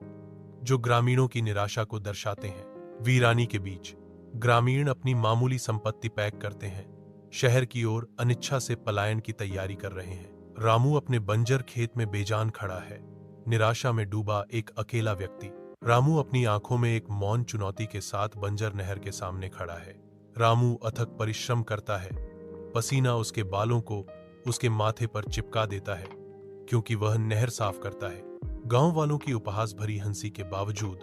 जो ग्रामीणों की निराशा को दर्शाते हैं। वीरानी के बीच ग्रामीण अपनी मामूली संपत्ति पैक करते हैं, शहर की ओर अनिच्छा से पलायन की तैयारी कर रहे हैं। रामू अपने बंजर खेत में बेजान खड़ा है, निराशा में डूबा एक अकेला व्यक्ति। रामू अपनी आंखों में एक मौन चुनौती के साथ बंजर नहर के सामने खड़ा है। रामू अथक परिश्रम करता है, पसीना उसके बालों को उसके माथे पर चिपका देता है, क्योंकि वह नहर साफ करता है। गांव वालों की उपहास भरी हंसी के बावजूद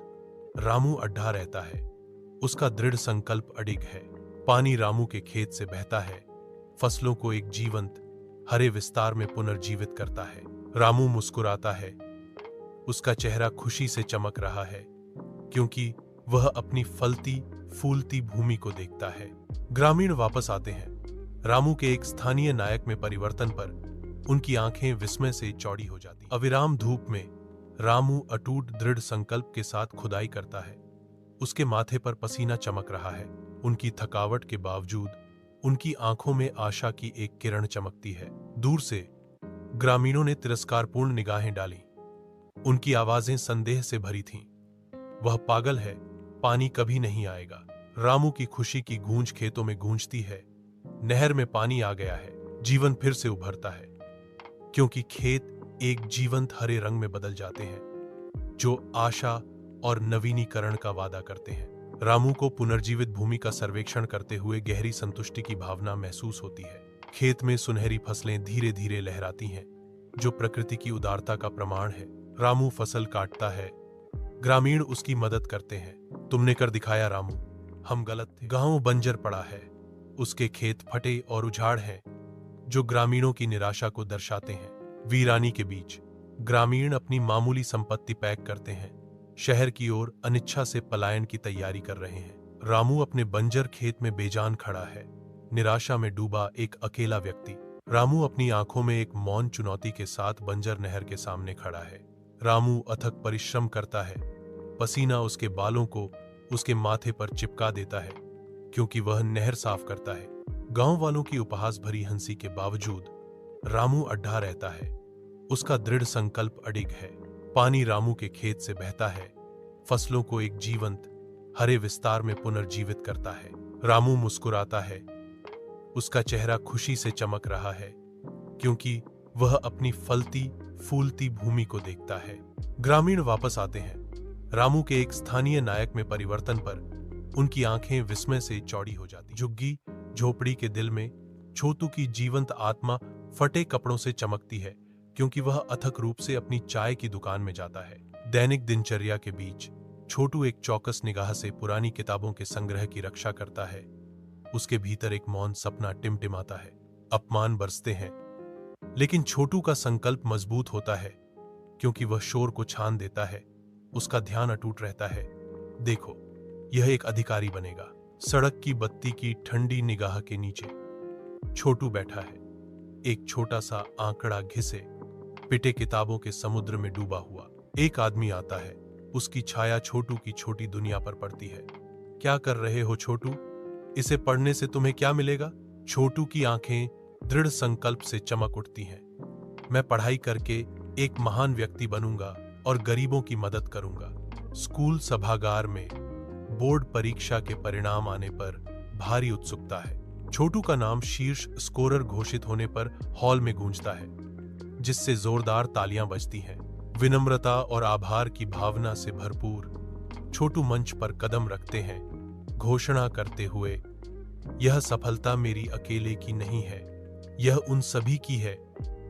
रामू अड्ढा रहता है। उसका दृढ़ संकल्प अडिग है। पानी रामू के खेत से बहता है, फसलों को एक जीवंत हरे विस्तार में पुनर्जीवित करता है। रामू मुस्कुराता है, उसका चेहरा खुशी से चमक रहा है, क्योंकि वह अपनी फलती फूलती भूमि को देखता है। ग्रामीण वापस आते हैं। रामू के एक स्थानीय नायक में परिवर्तन पर उनकी आंखें विस्मय से चौड़ी हो जाती। अविराम धूप में रामू अटूट दृढ़ संकल्प के साथ खुदाई करता है। उसके माथे पर पसीना चमक रहा है। उनकी थकावट के बावजूद उनकी आंखों में आशा की एक किरण चमकती है। दूर से ग्रामीणों ने तिरस्कारपूर्ण निगाहें डाली। उनकी आवाजें संदेह से भरी थीं। वह पागल है, पानी कभी नहीं आएगा। रामू की खुशी की गूंज खेतों में गूंजती है। नहर में पानी आ गया है, जीवन फिर से उभरता है, क्योंकि खेत एक जीवंत हरे रंग में बदल जाते हैं, जो आशा और नवीनीकरण का वादा करते हैं। रामू को पुनर्जीवित भूमि का सर्वेक्षण करते हुए गहरी संतुष्टि की भावना महसूस होती है। खेत में सुनहरी फसलें धीरे धीरे लहराती हैं, जो प्रकृति की उदारता का प्रमाण है। रामू फसल काटता है, ग्रामीण उसकी मदद करते हैं। तुमने कर दिखाया रामू, हम गलत थे। गांव बंजर पड़ा है, उसके खेत फटे और उजाड़ हैं, जो ग्रामीणों की निराशा को दर्शाते हैं। वीरानी के बीच ग्रामीण अपनी मामूली संपत्ति पैक करते हैं, शहर की ओर अनिच्छा से पलायन की तैयारी कर रहे हैं। रामू अपने बंजर खेत में बेजान खड़ा है, निराशा में डूबा एक अकेला व्यक्ति। रामू अपनी आंखों में एक मौन चुनौती के साथ बंजर नहर के सामने खड़ा है। रामू अथक परिश्रम करता है, पसीना उसके बालों को उसके माथे पर चिपका देता है, क्योंकि वह नहर साफ करता है। गांव वालों की उपहास भरी हंसी के बावजूद रामू अड्ढा रहता है। उसका दृढ़ संकल्प अडिग है। पानी रामू के खेत से बहता है, फसलों को एक जीवंत हरे विस्तार में पुनर्जीवित करता है। रामू मुस्कुराता है, उसका चेहरा खुशी से चमक रहा है, क्योंकि वह अपनी फलती फूलती भूमि को देखता है। ग्रामीण वापस आते हैं। रामू के एक स्थानीय नायक में परिवर्तन पर उनकी आंखें विस्मय से चौड़ी हो जाती। झुग्गी झोपड़ी के दिल में छोटू की जीवंत आत्मा फटे कपड़ों से चमकती है, क्योंकि वह अथक रूप से अपनी चाय की दुकान में जाता है। दैनिक दिनचर्या के बीच छोटू एक चौकस निगाह से पुरानी किताबों के संग्रह की रक्षा करता है। उसके भीतर एक मौन सपना टिमटिमाता है। अपमान बरसते हैं, लेकिन छोटू का संकल्प मजबूत होता है, क्योंकि वह शोर को छान देता है। उसका ध्यान अटूट रहता है। देखो, यह एक अधिकारी बनेगा। सड़क की बत्ती की ठंडी निगाह के नीचे छोटू बैठा है, एक छोटा सा आंकड़ा घिसे पिटे किताबों के समुद्र में डूबा हुआ। एक आदमी आता है, उसकी छाया छोटू की छोटी दुनिया पर पड़ती है। क्या कर रहे हो छोटू? इसे पढ़ने से तुम्हें क्या मिलेगा? छोटू की आंखें दृढ़ संकल्प से चमक उठती हैं। मैं पढ़ाई करके एक महान व्यक्ति बनूंगा और गरीबों की मदद करूंगा। स्कूल सभागार में बोर्ड परीक्षा के परिणाम आने पर भारी उत्सुकता है। छोटू का नाम शीर्ष स्कोरर घोषित होने पर हॉल में गूंजता है, जिससे जोरदार तालियां बजती हैं। विनम्रता और आभार की भावना से भरपूर छोटू मंच पर कदम रखते हैं, घोषणा करते हुए, यह सफलता मेरी अकेले की नहीं है, यह उन सभी की है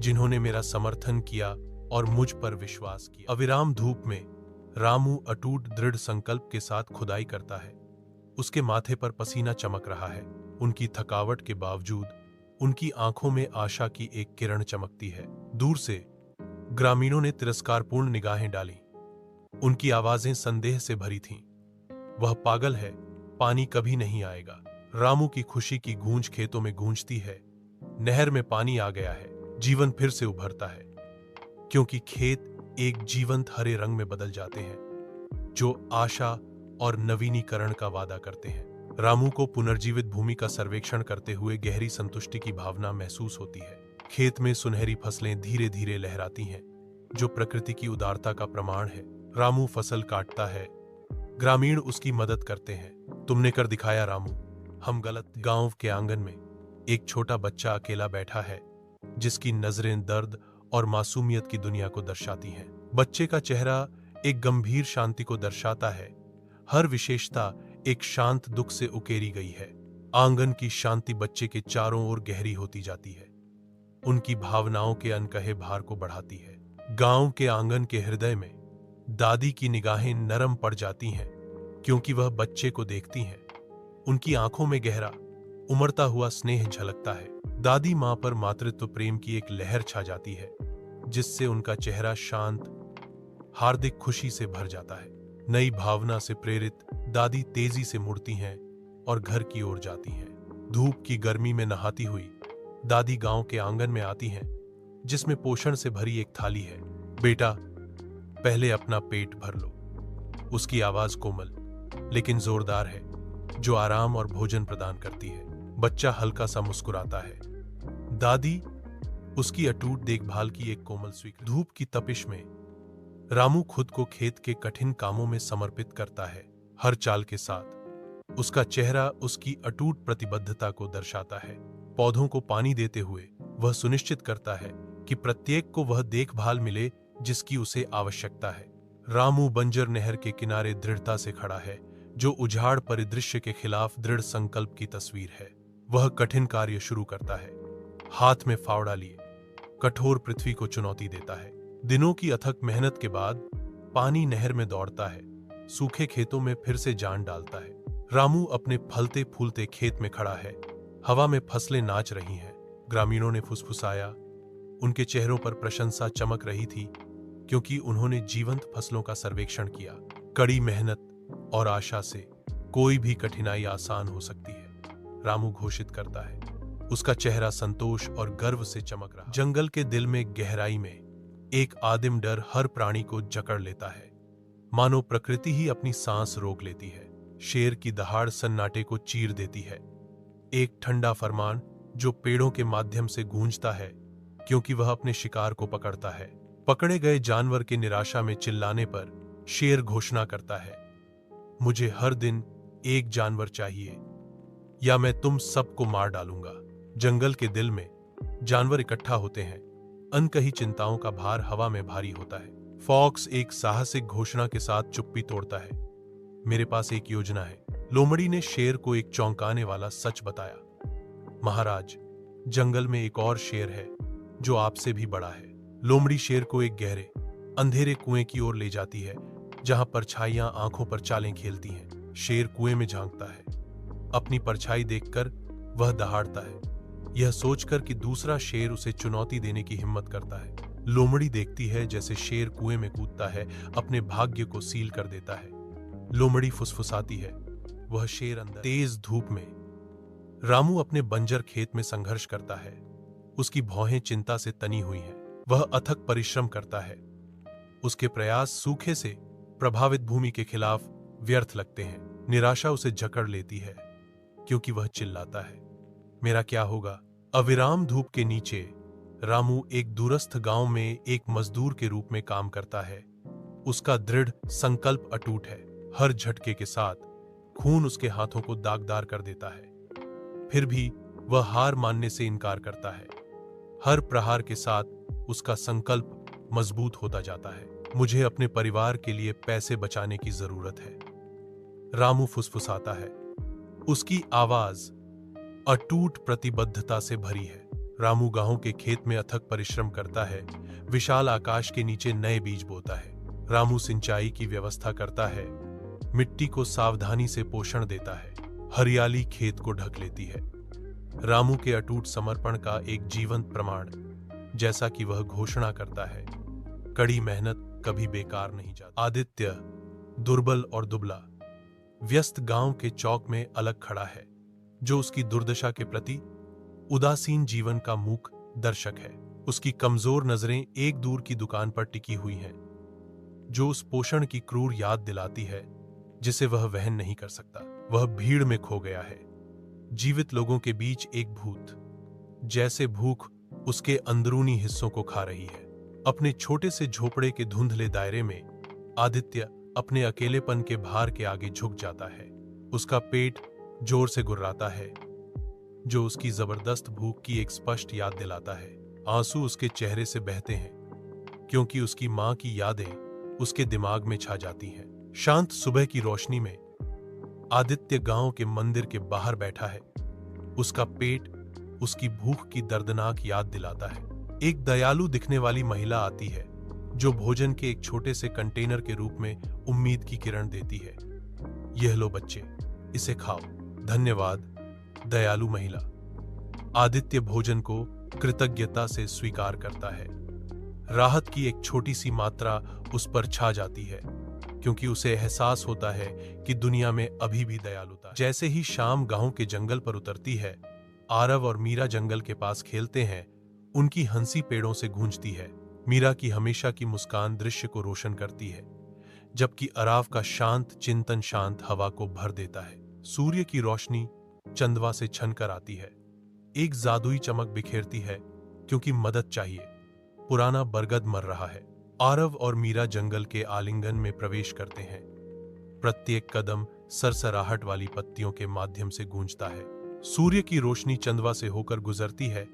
जिन्होंने मेरा समर्थन किया और मुझ पर विश्वास किया। अविराम धूप में रामू अटूट दृढ़ संकल्प के साथ खुदाई करता है। उसके माथे पर पसीना चमक रहा है। उनकी थकावट के बावजूद उनकी आंखों में आशा की एक किरण चमकती है। दूर से ग्रामीणों ने तिरस्कारपूर्ण निगाहें डाली। उनकी आवाजें संदेह से भरी थीं। वह पागल है, पानी कभी नहीं आएगा। रामू की खुशी की गूंज खेतों में गूंजती है। नहर में पानी आ गया है, जीवन फिर से उभरता है, क्योंकि खेत एक जीवंत हरे रंग में बदल जाते हैं जो आशा और नवीनीकरण का वादा करते हैं। रामू को पुनर्जीवित भूमि का सर्वेक्षण करते हुए गहरी संतुष्टि की भावना महसूस होती है। खेत में सुनहरी फसलें धीरे धीरे लहराती हैं, जो प्रकृति की उदारता का प्रमाण है। रामू फसल काटता है, ग्रामीण उसकी मदद करते हैं। तुमने कर दिखाया रामू, हम गलत थे। गांव के आंगन में एक छोटा बच्चा अकेला बैठा है, जिसकी नजरें दर्द और मासूमियत की दुनिया को दर्शाती हैं। बच्चे का चेहरा एक गंभीर शांति को दर्शाता है। हर विशेषता एक शांत दुख से उकेरी गई है। आंगन की शांति बच्चे के चारों ओर गहरी होती जाती है, उनकी भावनाओं के अनकहे भार को बढ़ाती है। गांव के आंगन के हृदय में दादी की निगाहें नरम पड़ जाती हैं, क्योंकि वह बच्चे को देखती हैं। उनकी आंखों में गहरा उमड़ता हुआ स्नेह झलकता है। दादी मां पर मातृत्व प्रेम की एक लहर छा जाती है, जिससे उनका चेहरा शांत, हार्दिक खुशी से भर जाता है। नई भावना से प्रेरित दादी तेजी से मुड़ती हैं और घर की ओर जाती हैं। धूप की गर्मी में नहाती हुई दादी गांव के आंगन में आती हैं, जिसमें पोषण से भरी एक थाली है। बेटा, पहले अपना पेट भर लो। उसकी आवाज कोमल लेकिन जोरदार है, जो आराम और भोजन प्रदान करती है। बच्चा हल्का सा मुस्कुराता है। दादी उसकी अटूट देखभाल की एक कोमल स्वीकृति। धूप की तपिश में रामू खुद को खेत के कठिन कामों में समर्पित करता है। हर चाल के साथ उसका चेहरा उसकी अटूट प्रतिबद्धता को दर्शाता है। पौधों को पानी देते हुए वह सुनिश्चित करता है कि प्रत्येक को वह देखभाल मिले जिसकी उसे आवश्यकता है। रामू बंजर नहर के किनारे दृढ़ता से खड़ा है, जो उजाड़ परिदृश्य के खिलाफ दृढ़ संकल्प की तस्वीर है। वह कठिन कार्य शुरू करता है, हाथ में फावड़ा लिए कठोर पृथ्वी को चुनौती देता है। दिनों की अथक मेहनत के बाद पानी नहर में दौड़ता है, सूखे खेतों में फिर से जान डालता है। रामू अपने फलते फूलते खेत में खड़ा है, हवा में फसलें नाच रही हैं। ग्रामीणों ने फुसफुसाया, उनके चेहरों पर प्रशंसा चमक रही थी, क्योंकि उन्होंने जीवंत फसलों का सर्वेक्षण किया। कड़ी मेहनत और आशा से कोई भी कठिनाई आसान हो सकती है, रामू घोषित करता है। उसका चेहरा संतोष और गर्व से चमक रहा। जंगल के दिल में गहराई में एक आदिम डर हर प्राणी को जकड़ लेता है, मानो प्रकृति ही अपनी सांस रोक लेती है। शेर की दहाड़ सन्नाटे को चीर देती है, एक ठंडा फरमान जो पेड़ों के माध्यम से गूंजता है, क्योंकि वह अपने शिकार को पकड़ता है। पकड़े गए जानवर के निराशा में चिल्लाने पर शेर घोषणा करता है, मुझे हर दिन एक जानवर चाहिए या मैं तुम सबको मार डालूंगा। जंगल के दिल में जानवर इकट्ठा होते हैं, अनकही चिंताओं का भार हवा में भारी होता है। फॉक्स एक साहसिक घोषणा के साथ चुप्पी तोड़ता है, मेरे पास एक योजना है। लोमड़ी ने शेर को एक चौंकाने वाला सच बताया, महाराज, जंगल में एक और शेर है जो आपसे भी बड़ा है। लोमड़ी शेर को एक गहरे अंधेरे कुएं की ओर ले जाती है, जहां परछाइयां आंखों पर चालें खेलती हैं। शेर कुएं में झांकता है, अपनी परछाई देखकर वह दहाड़ता है, यह सोचकर कि दूसरा शेर उसे चुनौती देने की हिम्मत करता है। लोमड़ी देखती है जैसे शेर कुएं में कूदता है, अपने भाग्य को सील कर देता है। लोमड़ी फुसफुसाती है, वह शेर अंदर। तेज धूप में रामू अपने बंजर खेत में संघर्ष करता है, उसकी भौहें चिंता से तनी हुई हैं। वह अथक परिश्रम करता है, उसके प्रयास सूखे से प्रभावित भूमि के खिलाफ व्यर्थ लगते हैं। निराशा उसे जकड़ लेती है, क्योंकि वह चिल्लाता है, मेरा क्या होगा। अविराम धूप के नीचे रामू एक दूरस्थ गांव में एक मजदूर के रूप में काम करता है। उसका दृढ़ संकल्प अटूट है, हर झटके के साथ खून उसके हाथों को दागदार कर देता है। फिर भी वह हार मानने से इनकार करता है, हर प्रहार के साथ उसका संकल्प मजबूत होता जाता है। मुझे अपने परिवार के लिए पैसे बचाने की जरूरत है, रामू फुसफुसाता है, उसकी आवाज अटूट प्रतिबद्धता से भरी है। रामू गांव के खेत में अथक परिश्रम करता है, विशाल आकाश के नीचे नए बीज बोता है। रामू सिंचाई की व्यवस्था करता है, मिट्टी को सावधानी से पोषण देता है, हरियाली खेत को ढक लेती है। रामू के अटूट समर्पण का एक जीवंत प्रमाण, जैसा कि वह घोषणा करता है, कड़ी मेहनत कभी बेकार नहीं जाती। आदित्य, दुर्बल और दुबला, व्यस्त गांव के चौक में अलग खड़ा है, जो उसकी दुर्दशा के प्रति उदासीन जीवन का मूक दर्शक है। उसकी कमजोर नजरें एक दूर की दुकान पर टिकी हुई हैं, जो उस पोषण की क्रूर याद दिलाती है जिसे वह वहन नहीं कर सकता। वह भीड़ में खो गया है, जीवित लोगों के बीच एक भूत, जैसे भूख उसके अंदरूनी हिस्सों को खा रही है। अपने छोटे से झोपड़े के धुंधले दायरे में आदित्य अपने अकेलेपन के भार के आगे झुक जाता है। उसका पेट जोर से गुर्राता है, जो उसकी जबरदस्त भूख की एक स्पष्ट याद दिलाता है। आंसू उसके चेहरे से बहते हैं, क्योंकि उसकी मां की यादें उसके दिमाग में छा जाती हैं। शांत सुबह की रोशनी में आदित्य गांव के मंदिर के बाहर बैठा है। उसका पेट उसकी भूख की दर्दनाक याद दिलाता है। एक दयालु दिखने वाली महिला आती है, जो भोजन के एक छोटे से कंटेनर के रूप में उम्मीद की किरण देती है। यह लो बच्चे, इसे खाओ। धन्यवाद, दयालु महिला। आदित्य भोजन को कृतज्ञता से स्वीकार करता है। राहत की एक छोटी सी मात्रा उस पर छा जाती है, क्योंकि उसे एहसास होता है कि दुनिया में अभी भी दयालुता है। जैसे ही शाम गांव के जंगल पर उतरती है, आरव और मीरा जंगल के पास खेलते हैं। उनकी हंसी पेड़ों से गूंजती है। मीरा की हमेशा की मुस्कान दृश्य को रोशन करती है, जबकि आरव का शांत चिंतन शांत हवा को भर देता है। सूर्य की रोशनी चंदवा से छनकर आती है, एक जादुई चमक बिखेरती है, क्योंकि मदद चाहिए। पुराना बरगद मर रहा है। आरव और मीरा जंगल के आलिंगन में प्रवेश करते हैं। प्रत्येक कदम सरसराहट वाली पत्तियों के माध्यम से गूंजता है। सूर्य की रोशनी चंदवा से होकर गुजरती है,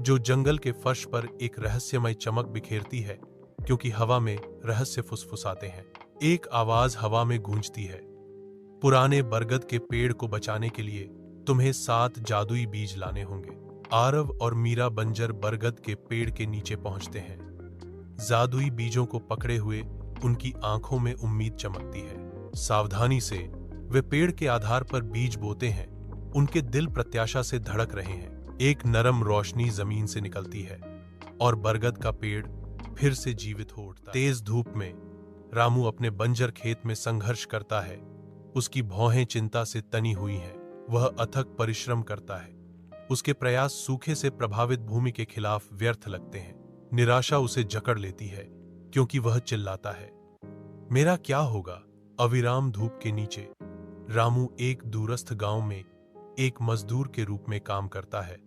जो जंगल के फर्श पर एक रहस्यमय चमक बिखेरती है, क्योंकि हवा में रहस्य फुसफुसाते हैं। एक आवाज हवा में गूंजती है, पुराने बरगद के पेड़ को बचाने के लिए तुम्हें 7 जादुई बीज लाने होंगे। आरव और मीरा बंजर बरगद के पेड़ के नीचे पहुंचते हैं। जादुई बीजों को पकड़े हुए उनकी आंखों में उम्मीद चमकती है। सावधानी से वे पेड़ के आधार पर बीज बोते हैं। उनके दिल प्रत्याशा से धड़क रहे हैं। एक नरम रोशनी जमीन से निकलती है और बरगद का पेड़ फिर से जीवित हो उठता है। तेज धूप में रामू अपने बंजर खेत में संघर्ष करता है। उसकी भौहें चिंता से तनी हुई हैं। वह अथक परिश्रम करता है। उसके प्रयास सूखे से प्रभावित भूमि के खिलाफ व्यर्थ लगते हैं। निराशा उसे जकड़ लेती है, क्योंकि वह चिल्लाता है, मेरा क्या होगा। अविराम धूप के नीचे रामू एक दूरस्थ गांव में एक मजदूर के रूप में काम करता है।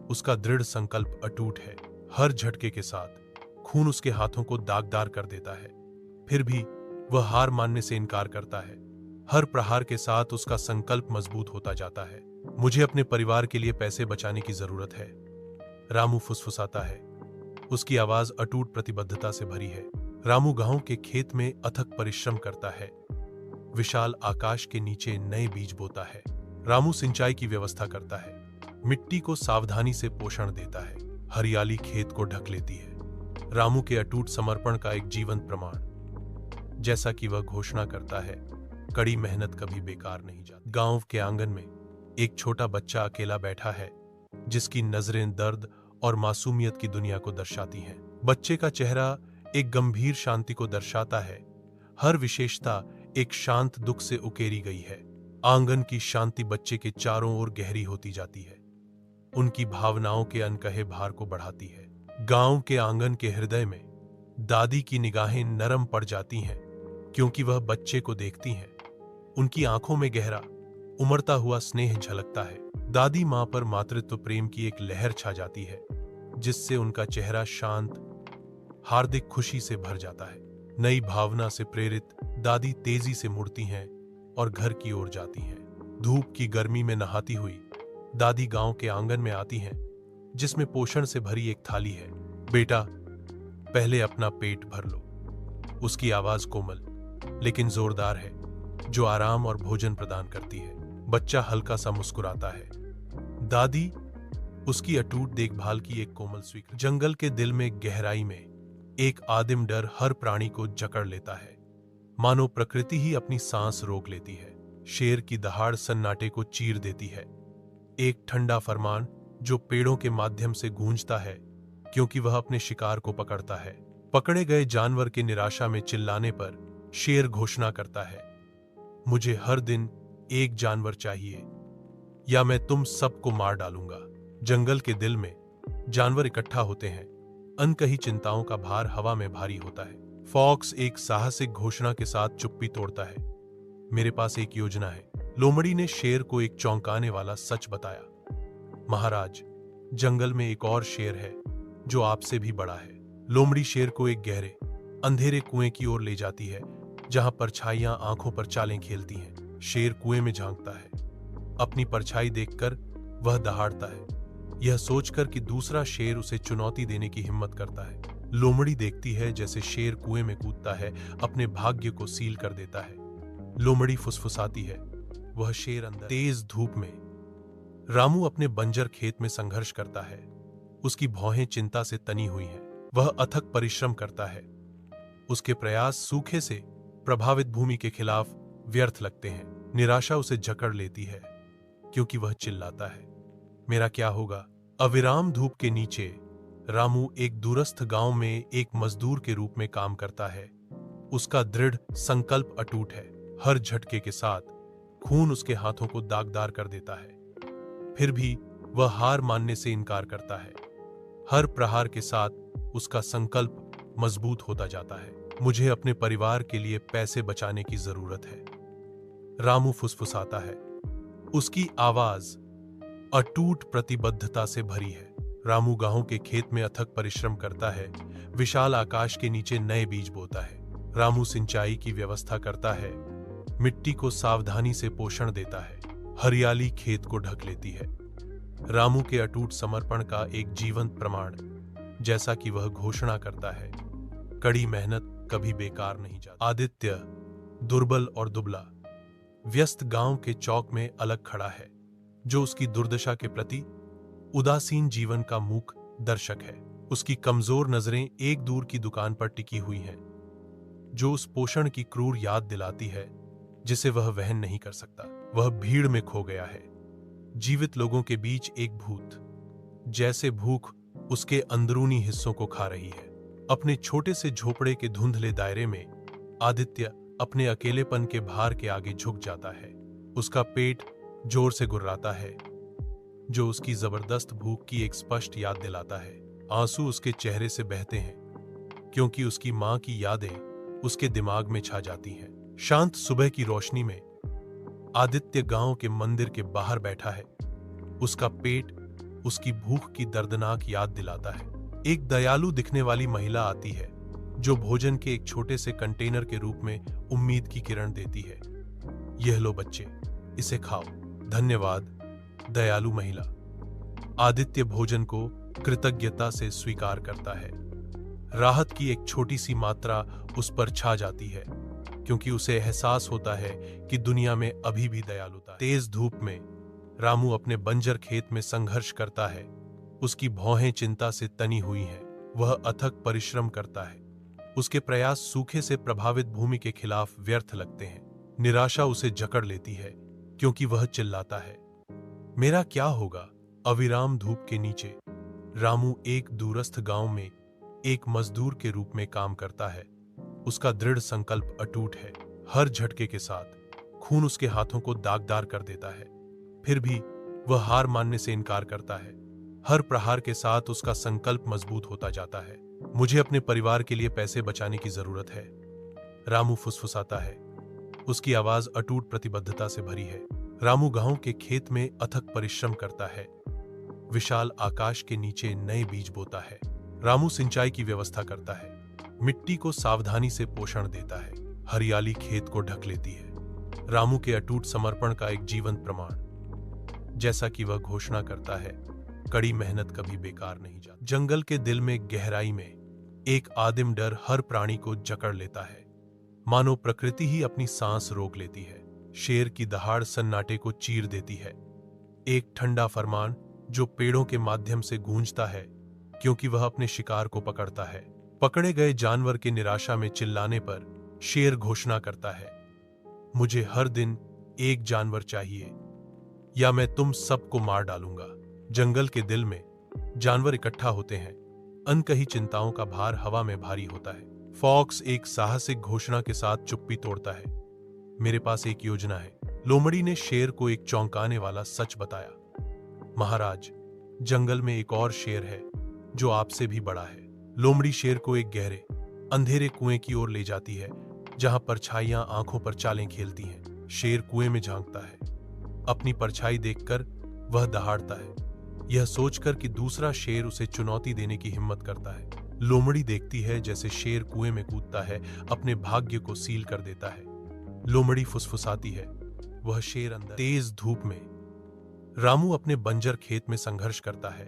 उसका दृढ़ संकल्प अटूट है। हर झटके के साथ खून उसके हाथों को दागदार कर देता है, फिर भी वह हार मानने से इनकार करता है। हर प्रहार के साथ उसका संकल्प मजबूत होता जाता है। मुझे अपने परिवार के लिए पैसे बचाने की जरूरत है, रामू फुसफुसाता है। उसकी आवाज अटूट प्रतिबद्धता से भरी है। रामू गांव के खेत में अथक परिश्रम करता है। विशाल आकाश के नीचे नए बीज बोता है। रामू सिंचाई की व्यवस्था करता है, मिट्टी को सावधानी से पोषण देता है। हरियाली खेत को ढक लेती है। रामू के अटूट समर्पण का एक जीवंत प्रमाण। जैसा कि वह घोषणा करता है, कड़ी मेहनत कभी बेकार नहीं जाती। गांव के आंगन में एक छोटा बच्चा अकेला बैठा है, जिसकी नजरें दर्द और मासूमियत की दुनिया को दर्शाती हैं। बच्चे का चेहरा एक गंभीर शांति को दर्शाता है। हर विशेषता एक शांत दुख से उकेरी गई है। आंगन की शांति बच्चे के चारों ओर गहरी होती जाती है, उनकी भावनाओं के अनकहे भार को बढ़ाती है। गांव के आंगन के हृदय में दादी की निगाहें नरम पड़ जाती हैं, क्योंकि वह बच्चे को देखती हैं। उनकी आंखों में गहरा उमड़ता हुआ स्नेह झलकता है। दादी मां पर मातृत्व प्रेम की एक लहर छा जाती है, जिससे उनका चेहरा शांत हार्दिक खुशी से भर जाता है। नई भावना से प्रेरित दादी तेजी से मुड़ती हैं और घर की ओर जाती हैं। धूप की गर्मी में नहाती हुई दादी गांव के आंगन में आती हैं, जिसमें पोषण से भरी एक थाली है। बेटा, पहले अपना पेट भर लो। उसकी आवाज कोमल लेकिन जोरदार है, जो आराम और भोजन प्रदान करती है। बच्चा हल्का सा मुस्कुराता है। दादी उसकी अटूट देखभाल की एक कोमल स्वीकृति। जंगल के दिल में गहराई में एक आदिम डर हर प्राणी को जकड़ लेता है, मानो प्रकृति ही अपनी सांस रोक लेती है। शेर की दहाड़ सन्नाटे को चीर देती है। एक ठंडा फरमान जो पेड़ों के माध्यम से गूंजता है, क्योंकि वह अपने शिकार को पकड़ता है। पकड़े गए जानवर के निराशा में चिल्लाने पर शेर घोषणा करता है, मुझे हर दिन एक जानवर चाहिए या मैं तुम सबको मार डालूंगा। जंगल के दिल में जानवर इकट्ठा होते हैं। अनकही चिंताओं का भार हवा में भारी होता है। फॉक्स एक साहसिक घोषणा के साथ चुप्पी तोड़ता है, मेरे पास एक योजना है। लोमड़ी ने शेर को एक चौंकाने वाला सच बताया, महाराज, जंगल में एक और शेर है जो आपसे भी बड़ा है। लोमड़ी शेर को एक गहरे अंधेरे कुएं की ओर ले जाती है जहां परछाइयां आंखों पर चालें खेलती हैं। शेर कुएं में झांकता है। अपनी परछाई देखकर वह दहाड़ता है, यह सोचकर कि दूसरा शेर उसे चुनौती देने की हिम्मत करता है। लोमड़ी देखती है जैसे शेर कुएं में कूदता है, अपने भाग्य को सील कर देता है। लोमड़ी फुसफुसाती है, वह शेर अंदर। तेज धूप में रामू अपने बंजर खेत में संघर्ष करता है। उसकी भौहें चिंता से तनी हुई हैं। वह अथक परिश्रम करता है। उसके प्रयास सूखे से प्रभावित भूमि के खिलाफ व्यर्थ लगते हैं। निराशा उसे जकड़ लेती है क्योंकि वह चिल्लाता है, मेरा क्या होगा। अविराम धूप के नीचे रामू एक दूरस्थ गांव में एक मजदूर के रूप में काम करता है। उसका दृढ़ संकल्प अटूट है। हर झटके के साथ खून उसके हाथों को दागदार कर देता है। फिर भी वह हार मानने से इनकार करता है। हर प्रहार के साथ उसका संकल्प मजबूत होता जाता है। मुझे अपने परिवार के लिए पैसे बचाने की जरूरत है, रामू फुसफुसाता है। उसकी आवाज अटूट प्रतिबद्धता से भरी है। रामू गांव के खेत में अथक परिश्रम करता है। विशाल आकाश के नीचे नए बीज बोता है। रामू सिंचाई की व्यवस्था करता है, मिट्टी को सावधानी से पोषण देता है। हरियाली खेत को ढक लेती है। रामू के अटूट समर्पण का एक जीवंत प्रमाण, जैसा कि वह घोषणा करता है, कड़ी मेहनत कभी बेकार नहीं जाती। आदित्य दुर्बल और दुबला व्यस्त गांव के चौक में अलग खड़ा है, जो उसकी दुर्दशा के प्रति उदासीन जीवन का मूक दर्शक है। उसकी कमजोर नजरें एक दूर की दुकान पर टिकी हुई हैं, जो उस पोषण की क्रूर याद दिलाती है जिसे वह वहन नहीं कर सकता। वह भीड़ में खो गया है, जीवित लोगों के बीच एक भूत, जैसे भूख उसके अंदरूनी हिस्सों को खा रही है। अपने छोटे से झोपड़े के धुंधले दायरे में आदित्य अपने अकेलेपन के भार के आगे झुक जाता है। उसका पेट जोर से गुर्राता है, जो उसकी जबरदस्त भूख की एक स्पष्ट याद दिलाता है। आंसू उसके चेहरे से बहते हैं क्योंकि उसकी मां की यादें उसके दिमाग में छा जाती हैं। शांत सुबह की रोशनी में आदित्य गांव के मंदिर के बाहर बैठा है। उसका पेट उसकी भूख की दर्दनाक याद दिलाता है। एक दयालु दिखने वाली महिला आती है, जो भोजन के एक छोटे से कंटेनर के रूप में उम्मीद की किरण देती है। यह लो बच्चे, इसे खाओ। धन्यवाद दयालु महिला। आदित्य भोजन को कृतज्ञता से स्वीकार करता है। राहत की एक छोटी सी मात्रा उस पर छा जाती है, क्योंकि उसे एहसास होता है कि दुनिया में अभी भी दयालुता है। तेज धूप में रामू अपने बंजर खेत में संघर्ष करता है। उसकी भौहें चिंता से तनी हुई हैं। वह अथक परिश्रम करता है। उसके प्रयास सूखे से प्रभावित भूमि के खिलाफ व्यर्थ लगते हैं। निराशा उसे जकड़ लेती है क्योंकि वह चिल्लाता है, मेरा क्या होगा। अविराम धूप के नीचे रामू एक दूरस्थ गांव में एक मजदूर के रूप में काम करता है। उसका दृढ़ संकल्प अटूट है। हर झटके के साथ खून उसके हाथों को दागदार कर देता है। फिर भी वह हार मानने से इनकार करता है। हर प्रहार के साथ उसका संकल्प मजबूत होता जाता है। मुझे अपने परिवार के लिए पैसे बचाने की जरूरत है, रामू फुसफुसाता है। उसकी आवाज अटूट प्रतिबद्धता से भरी है। रामू गांव के खेत में अथक परिश्रम करता है। विशाल आकाश के नीचे नए बीज बोता है। रामू सिंचाई की व्यवस्था करता है, मिट्टी को सावधानी से पोषण देता है। हरियाली खेत को ढक लेती है। रामू के अटूट समर्पण का एक जीवंत प्रमाण, जैसा कि वह घोषणा करता है, कड़ी मेहनत कभी बेकार नहीं जाती। जंगल के दिल में गहराई में एक आदिम डर हर प्राणी को जकड़ लेता है, मानो प्रकृति ही अपनी सांस रोक लेती है। शेर की दहाड़ सन्नाटे को चीर देती है। एक ठंडा फरमान जो पेड़ों के माध्यम से गूंजता है, क्योंकि वह अपने शिकार को पकड़ता है। पकड़े गए जानवर के निराशा में चिल्लाने पर शेर घोषणा करता है, मुझे हर दिन एक जानवर चाहिए या मैं तुम सबको मार डालूंगा। जंगल के दिल में जानवर इकट्ठा होते हैं। अनकही चिंताओं का भार हवा में भारी होता है। फॉक्स एक साहसिक घोषणा के साथ चुप्पी तोड़ता है। मेरे पास एक योजना है। लोमड़ी ने शेर को एक चौंकाने वाला सच बताया। महाराज, जंगल में एक और शेर है जो आपसे भी बड़ा है। लोमड़ी शेर को एक गहरे अंधेरे कुएं की ओर ले जाती है, जहां परछाइयां आंखों पर चालें खेलती हैं। शेर कुएं में झांकता है। अपनी परछाई देखकर वह दहाड़ता है, यह सोचकर कि दूसरा शेर उसे चुनौती देने की हिम्मत करता है। लोमड़ी देखती है जैसे शेर कुएं में कूदता है, अपने भाग्य को सील कर देता है। लोमड़ी फुसफुसाती है। वह शेर अंदर। तेज धूप में रामू अपने बंजर खेत में संघर्ष करता है।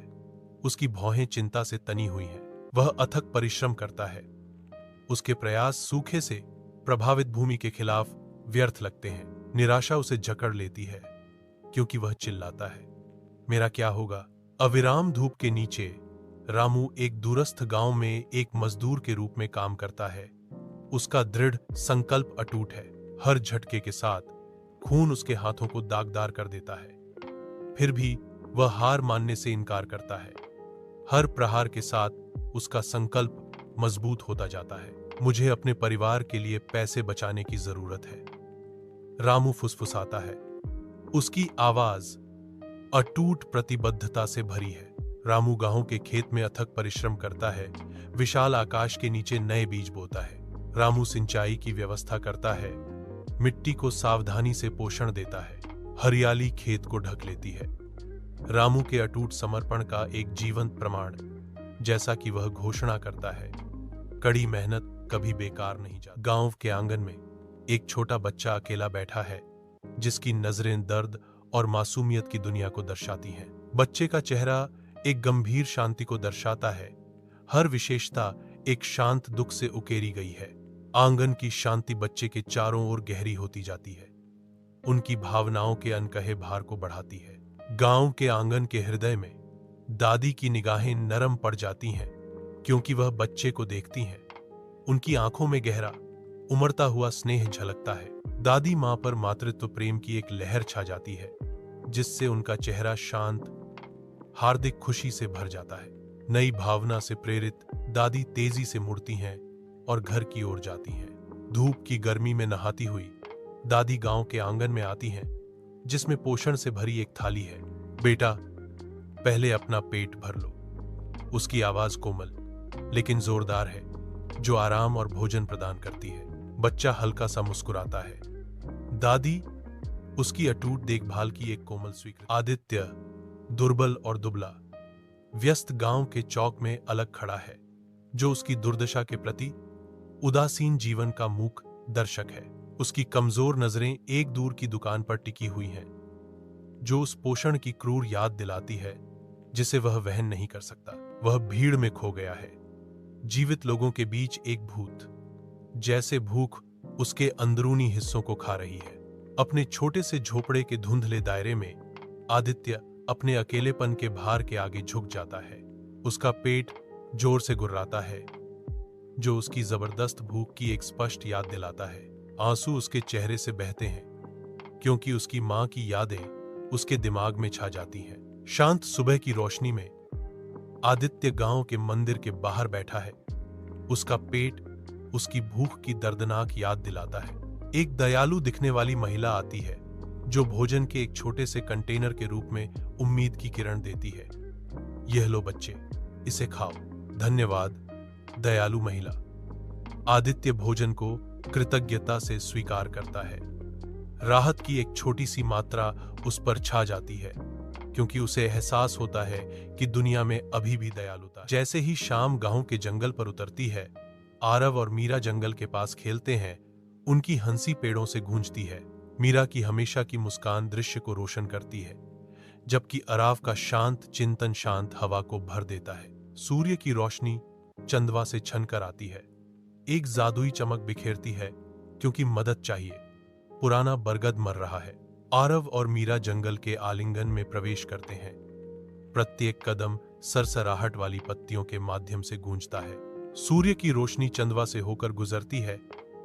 उसकी भौहें चिंता से तनी हुई हैं। वह अथक परिश्रम करता है। उसके प्रयास सूखे से प्रभावित भूमि के खिलाफ व्यर्थ लगते हैं। निराशा उसे जकड़ लेती है, क्योंकि वह चिल्लाता है, मेरा क्या होगा? अविराम धूप के नीचे रामू एक दूरस्थ गांव में एक मजदूर के रूप में काम करता है। उसका दृढ़ संकल्प अटूट है। हर झटके के साथ खून उसके हाथों को दागदार कर देता है। फिर भी वह हार मानने से इनकार करता है। हर प्रहार के साथ उसका संकल्प मजबूत होता जाता है। मुझे अपने परिवार के लिए पैसे बचाने की जरूरत है, रामू फुसफुसाता है। उसकी आवाज अटूट प्रतिबद्धता से भरी है। रामू गांव के खेत में अथक परिश्रम करता है। विशाल आकाश के नीचे नए बीज बोता है। रामू सिंचाई की व्यवस्था करता है, मिट्टी को सावधानी से पोषण देता है। हरियाली खेत को ढक लेती है। रामू के अटूट समर्पण का एक जीवंत प्रमाण, जैसा कि वह घोषणा करता है, कड़ी मेहनत कभी बेकार नहीं जाती। गांव के आंगन में एक छोटा बच्चा अकेला बैठा है, जिसकी नजरें दर्द और मासूमियत की दुनिया को दर्शाती हैं। बच्चे का चेहरा एक गंभीर शांति को दर्शाता है। हर विशेषता एक शांत दुख से उकेरी गई है। आंगन की शांति बच्चे के चारों ओर गहरी होती जाती है, उनकी भावनाओं के अनकहे भार को बढ़ाती है। गांव के आंगन के हृदय में दादी की निगाहें नरम पड़ जाती हैं, क्योंकि वह बच्चे को देखती हैं। उनकी आंखों में गहरा उमड़ता हुआ स्नेह झलकता है। दादी मां पर मातृत्व प्रेम की एक लहर छा जाती है, जिससे उनका चेहरा शांत, हार्दिक खुशी से भर जाता है। नई भावना से प्रेरित दादी तेजी से मुड़ती हैं और घर की ओर जाती हैं। धूप की गर्मी में नहाती हुई दादी गांव के आंगन में आती हैं, जिसमें पोषण से भरी एक थाली है। बेटा, पहले अपना पेट भर लो। उसकी आवाज कोमल लेकिन जोरदार है, जो आराम और भोजन प्रदान करती है। बच्चा हल्का सा मुस्कुराता है। दादी उसकी अटूट देखभाल की एक कोमल स्वीकृति। आदित्य, दुर्बल और दुबला, व्यस्त गांव के चौक में अलग खड़ा है, जो उसकी दुर्दशा के प्रति उदासीन जीवन का मूक दर्शक है। उसकी कमजोर नजरें एक दूर की दुकान पर टिकी हुई हैं, जो उस पोषण की क्रूर याद दिलाती है जिसे वह वहन नहीं कर सकता। वह भीड़ में खो गया है, जीवित लोगों के बीच एक भूत, जैसे भूख उसके अंदरूनी हिस्सों को खा रही है। अपने छोटे से झोपड़े के धुंधले दायरे में आदित्य अपने अकेलेपन के भार के आगे झुक जाता है। उसका पेट जोर से गुर्राता है, जो उसकी जबरदस्त भूख की एक स्पष्ट याद दिलाता है। आंसू उसके चेहरे से बहते हैं, क्योंकि उसकी मां की यादें उसके दिमाग में छा जाती हैं। शांत सुबह की रोशनी में आदित्य गांव के मंदिर के बाहर बैठा है। उसका पेट उसकी भूख की दर्दनाक याद दिलाता है। एक दयालु दिखने वाली महिला आती है, जो भोजन के एक छोटे से कंटेनर के रूप में उम्मीद की किरण देती है। यह लो बच्चे, इसे खाओ। धन्यवाद, दयालु महिला। आदित्य भोजन को कृतज्ञता से स्वीकार करता है। राहत की एक छोटी सी मात्रा उस पर छा जाती है, क्योंकि उसे एहसास होता है कि दुनिया में अभी भी दयालुता है। जैसे ही शाम गांव के जंगल पर उतरती है, आरव और मीरा जंगल के पास खेलते हैं। उनकी हंसी पेड़ों से गूंजती है। मीरा की हमेशा की मुस्कान दृश्य को रोशन करती है, जबकि आरव का शांत चिंतन शांत हवा को भर देता है। सूर्य की रोशनी चंदवा से छनकर आती है, एक जादुई चमक बिखेरती है, क्योंकि मदद चाहिए। पुराना बरगद मर रहा है। आरव और मीरा जंगल के आलिंगन में प्रवेश करते हैं। प्रत्येक कदम सरसराहट वाली पत्तियों के माध्यम से गूंजता है। सूर्य की रोशनी चंदवा से होकर गुजरती है,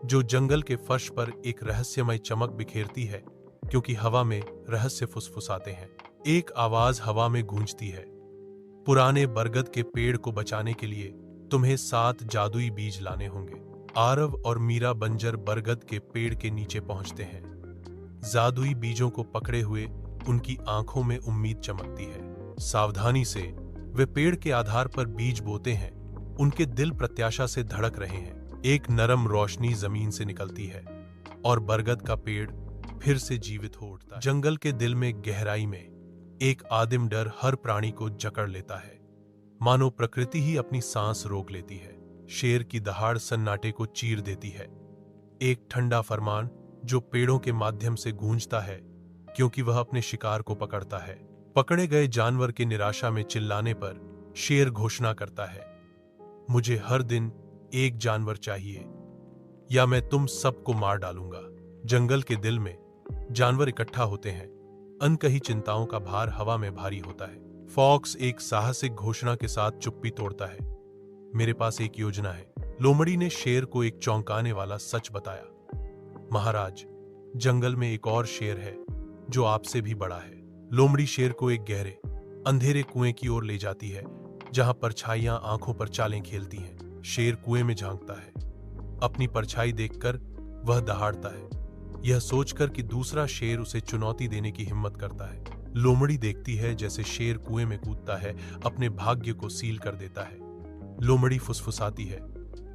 जो जंगल के फर्श पर एक रहस्यमय चमक बिखेरती है, क्योंकि हवा में रहस्य फुसफुसाते हैं। एक आवाज हवा में गूंजती है, पुराने बरगद के पेड़ को बचाने के लिए तुम्हें 7 जादुई बीज लाने होंगे। आरव और मीरा बंजर बरगद के पेड़ के नीचे पहुंचते हैं। जादुई बीजों को पकड़े हुए उनकी आंखों में उम्मीद चमकती है। सावधानी से वे पेड़ के आधार पर बीज बोते हैं। उनके दिल प्रत्याशा से धड़क रहे हैं। एक नरम रोशनी जमीन से निकलती है और बरगद का पेड़ फिर से जीवित हो उठता है। जंगल के दिल में गहराई में एक आदिम डर हर प्राणी को जकड़ लेता है, मानो प्रकृति ही अपनी सांस रोक लेती है। शेर की दहाड़ सन्नाटे को चीर देती है। एक ठंडा फरमान जो पेड़ों के माध्यम से गूंजता है, क्योंकि वह अपने शिकार को पकड़ता है। पकड़े गए जानवर के निराशा में चिल्लाने पर शेर घोषणा करता है, मुझे हर दिन एक जानवर चाहिए या मैं तुम सबको मार डालूंगा। जंगल के दिल में जानवर इकट्ठा होते हैं। अनकही चिंताओं का भार हवा में भारी होता है। फॉक्स एक साहसिक घोषणा के साथ चुप्पी तोड़ता है, मेरे पास एक योजना है। लोमड़ी ने शेर को एक चौंकाने वाला सच बताया, महाराज, जंगल में एक और शेर है जो आपसे भी बड़ा है। लोमड़ी शेर को एक गहरे अंधेरे कुएं की ओर ले जाती है, जहां परछाइयां आंखों पर चालें खेलती हैं। शेर कुएं में झांकता है। अपनी परछाई देखकर वह दहाड़ता है, यह सोचकर कि दूसरा शेर उसे चुनौती देने की हिम्मत करता है। लोमड़ी देखती है जैसे शेर कुएं में कूदता है, अपने भाग्य को सील कर देता है। लोमड़ी फुसफुसाती है,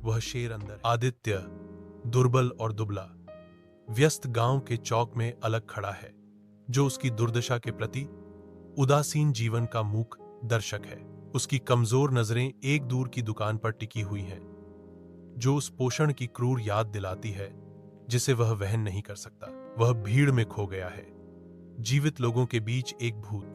वह शेर अंदर। आदित्य, दुर्बल और दुबला, व्यस्त गांव के चौक में अलग खड़ा है, जो उसकी दुर्दशा के प्रति उदासीन जीवन का मूक दर्शक है। उसकी कमजोर नजरें एक दूर की दुकान पर टिकी हुई हैं, जो उस पोषण की क्रूर याद दिलाती है जिसे वह वहन नहीं कर सकता। वह भीड़ में खो गया है, जीवित लोगों के बीच एक भूत,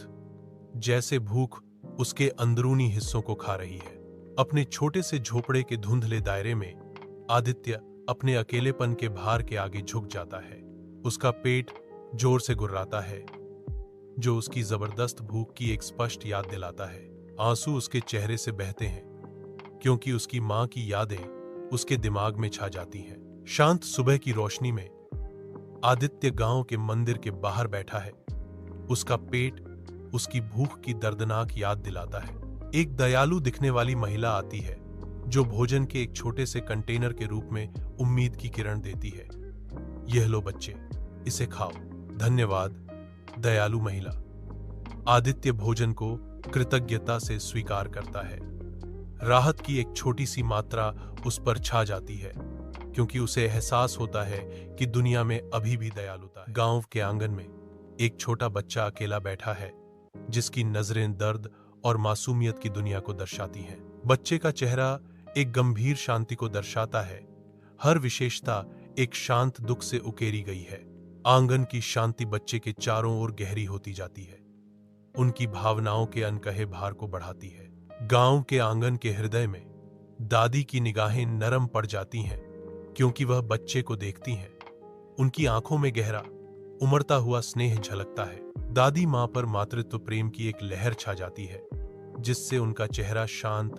जैसे भूख उसके अंदरूनी हिस्सों को खा रही है। अपने छोटे से झोपड़े के धुंधले दायरे में आदित्य अपने अकेलेपन के भार के आगे झुक जाता है। उसका पेट जोर से गुर्राता है, जो उसकी जबरदस्त भूख की एक स्पष्ट याद दिलाता है। आंसू उसके चेहरे से बहते हैं, क्योंकि उसकी मां की यादें उसके दिमाग में छा जाती हैं। शांत सुबह की रोशनी में आदित्य गांव के मंदिर के बाहर बैठा है। उसका पेट उसकी भूख की दर्दनाक याद दिलाता है। एक दयालु दिखने वाली महिला आती है, जो भोजन के एक छोटे से कंटेनर के रूप में उम्मीद की किरण देती है। यह लो बच्चे, इसे खाओ। धन्यवाद, दयालु महिला। आदित्य भोजन को कृतज्ञता से स्वीकार करता है। राहत की एक छोटी सी मात्रा उस पर छा जाती है, क्योंकि उसे एहसास होता है कि दुनिया में अभी भी दयालुता है। गांव के आंगन में एक छोटा बच्चा अकेला बैठा है, जिसकी नजरें दर्द और मासूमियत की दुनिया को दर्शाती हैं। बच्चे का चेहरा एक गंभीर शांति को दर्शाता है। हर विशेषता एक शांत दुख से उकेरी गई है। आंगन की शांति बच्चे के चारों ओर गहरी होती जाती है, उनकी भावनाओं के अनकहे भार को बढ़ाती है। गांव के आंगन के हृदय में दादी की निगाहें नरम पड़ जाती हैं, क्योंकि वह बच्चे को देखती हैं। उनकी आंखों में गहरा उमड़ता हुआ स्नेह झलकता है। दादी मां पर मातृत्व प्रेम की एक लहर छा जाती है, जिससे उनका चेहरा शांत,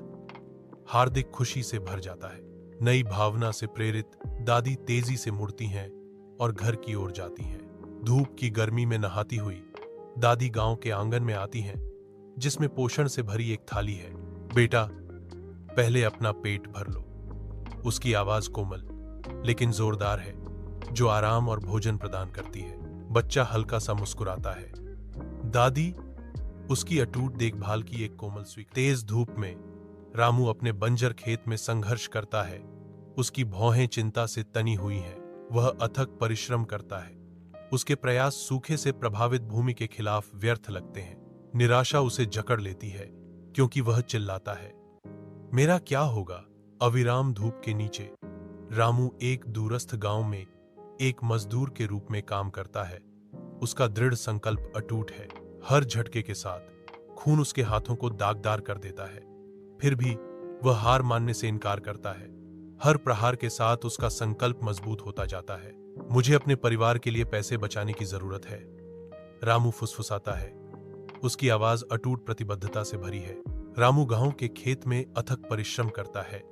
हार्दिक खुशी से भर जाता है। नई भावना से प्रेरित दादी तेजी से मुड़ती हैं और घर की ओर जाती हैं। धूप की गर्मी में नहाती हुई दादी गांव के आंगन में आती हैं, जिसमें पोषण से भरी एक थाली है। बेटा, पहले अपना पेट भर लो। उसकी आवाज कोमल लेकिन जोरदार है, जो आराम और भोजन प्रदान करती है। बच्चा हल्का सा मुस्कुराता है। दादी उसकी अटूट देखभाल की एक कोमल स्वीकृति। तेज धूप में रामू अपने बंजर खेत में संघर्ष करता है। उसकी भौहें चिंता से तनी हुई हैं। वह अथक परिश्रम करता है। उसके प्रयास सूखे से प्रभावित भूमि के खिलाफ व्यर्थ लगते हैं। निराशा उसे जकड़ लेती है, क्योंकि वह चिल्लाता है, मेरा क्या होगा। अविराम धूप के नीचे रामू एक दूरस्थ गांव में एक मजदूर के रूप में काम करता है। उसका दृढ़ संकल्प अटूट है। हर झटके के साथ खून उसके हाथों को दागदार कर देता है, फिर भी वह हार मानने से इनकार करता है। हर प्रहार के साथ उसका संकल्प मजबूत होता जाता है। मुझे अपने परिवार के लिए पैसे बचाने की जरूरत है, रामू फुसफुसाता है। उसकी आवाज अटूट प्रतिबद्धता से भरी है। रामू गांव के खेत में अथक परिश्रम करता है।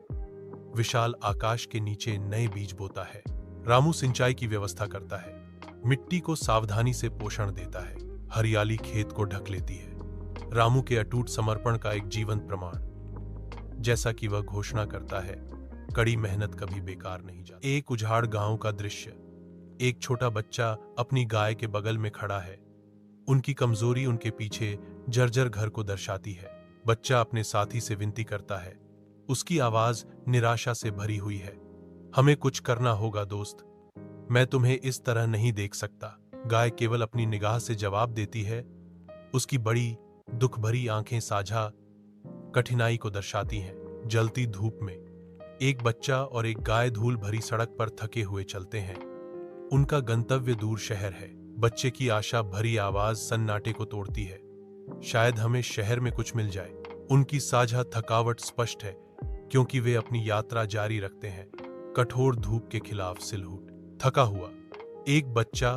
विशाल आकाश के नीचे नए बीज बोता है। रामू सिंचाई की व्यवस्था करता है, मिट्टी को सावधानी से पोषण देता है। हरियाली खेत को ढक लेती है। रामू के अटूट समर्पण का एक जीवंत प्रमाण। जैसा कि वह घोषणा करता है, कड़ी मेहनत कभी बेकार नहीं जाती। एक उजाड़ गांव का दृश्य। एक छोटा बच्चा अपनी गाय के बगल में खड़ा है। उनकी कमजोरी उनके पीछे जर्जर घर को दर्शाती है। बच्चा अपने साथी से विनती करता है। उसकी आवाज निराशा से भरी हुई है। हमें कुछ करना होगा दोस्त, मैं तुम्हें इस तरह नहीं देख सकता। गाय केवल अपनी निगाह से जवाब देती है। उसकी बड़ी दुख भरी आंखें साझा कठिनाई को दर्शाती हैं। जलती धूप में एक बच्चा और एक गाय धूल भरी सड़क पर थके हुए चलते हैं। उनका गंतव्य दूर शहर है। बच्चे की आशा भरी आवाज सन्नाटे को तोड़ती है। शायद हमें शहर में कुछ मिल जाए। उनकी साझा थकावट स्पष्ट है, क्योंकि वे अपनी यात्रा जारी रखते हैं, कठोर धूप के खिलाफ सिलहूट। थका हुआ एक बच्चा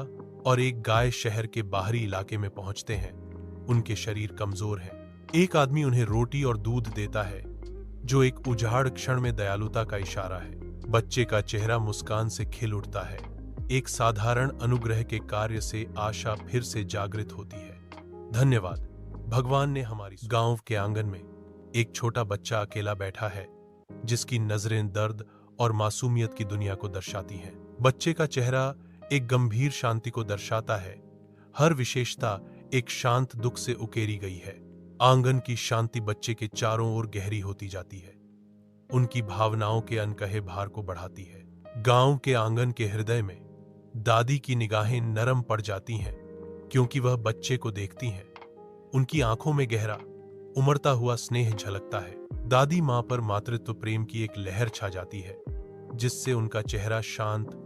और एक गाय शहर के बाहरी इलाके में पहुंचते हैं। उनके शरीर कमजोर हैं। एक आदमी उन्हें रोटी और दूध देता है, जो एक उजाड़ क्षण में दयालुता का इशारा है। बच्चे का चेहरा मुस्कान से खिल उठता है। एक साधारण अनुग्रह के कार्य से आशा फिर से जागृत होती है। धन्यवाद भगवान ने हमारी। गांव के आंगन में एक छोटा बच्चा अकेला बैठा है, जिसकी नजरें दर्द और मासूमियत की दुनिया को दर्शाती हैं। बच्चे का चेहरा एक गंभीर शांति को दर्शाता है। हर विशेषता एक शांत दुख से उकेरी गई है। आंगन की शांति बच्चे के चारों ओर गहरी होती जाती है, उनकी भावनाओं के अनकहे भार को बढ़ाती है। गांव के आंगन के हृदय में दादी की निगाहें नरम पड़ जाती हैं, क्योंकि वह बच्चे को देखती हैं। उनकी आंखों में गहरा उमड़ता हुआ स्नेह झलकता है। दादी मां पर मातृत्व प्रेम की एक लहर छा जाती है, जिससे उनका चेहरा शांत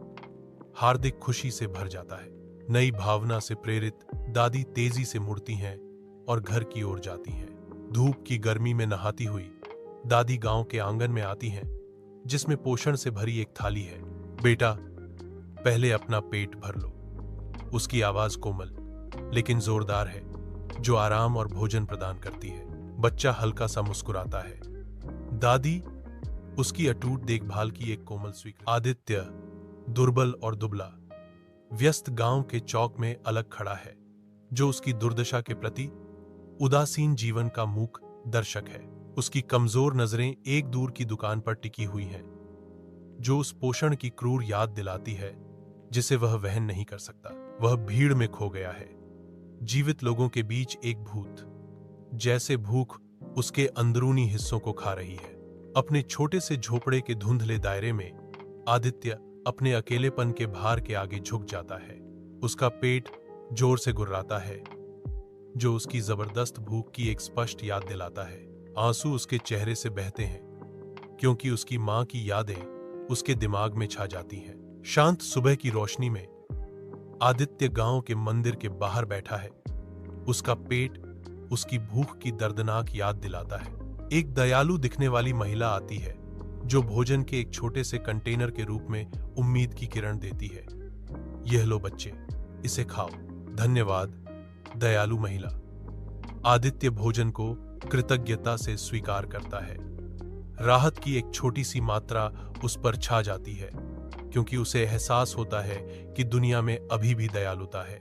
हार्दिक खुशी से भर जाता है। नई भावना से प्रेरित दादी तेजी से मुड़ती हैं और घर की ओर जाती हैं। धूप की गर्मी में नहाती हुई दादी गांव के आंगन में आती हैं, जिसमें पोषण से भरी एक थाली है। बेटा, पहले अपना पेट भर लो। उसकी आवाज कोमल लेकिन जोरदार है, जो आराम और भोजन प्रदान करती है। बच्चा हल्का सा मुस्कुराता है। दादी उसकी अटूट देखभाल की एक कोमल स्वीकृति। आदित्य दुर्बल और दुबला व्यस्त गांव के चौक में अलग खड़ा है, जो उसकी दुर्दशा के प्रति उदासीन जीवन का मूक दर्शक है। उसकी कमजोर नजरें एक दूर की दुकान पर टिकी हुई हैं, जो उस पोषण की क्रूर याद दिलाती है जिसे वह वहन नहीं कर सकता। वह भीड़ में खो गया है, जीवित लोगों के बीच एक भूत। जैसे भूख उसके अंदरूनी हिस्सों को खा रही है। अपने छोटे से झोपड़े के धुंधले दायरे में आदित्य अपने अकेलेपन के भार के आगे झुक जाता है। उसका पेट जोर से गुर्राता है, जो उसकी जबरदस्त भूख की एक स्पष्ट याद दिलाता है। आंसू उसके चेहरे से बहते हैं, क्योंकि उसकी मां की यादें उसके दिमाग में छा जाती हैं। शांत सुबह की रोशनी में आदित्य गांव के मंदिर के बाहर बैठा है। उसका पेट उसकी भूख की दर्दनाक याद दिलाता है। एक दयालु दिखने वाली महिला आती है, जो भोजन के एक छोटे से कंटेनर के रूप में उम्मीद की किरण देती है। यह लो बच्चे, इसे खाओ। धन्यवाद दयालु महिला। आदित्य भोजन को कृतज्ञता से स्वीकार करता है। राहत की एक छोटी सी मात्रा उस पर छा जाती है, क्योंकि उसे एहसास होता है कि दुनिया में अभी भी दयालुता है।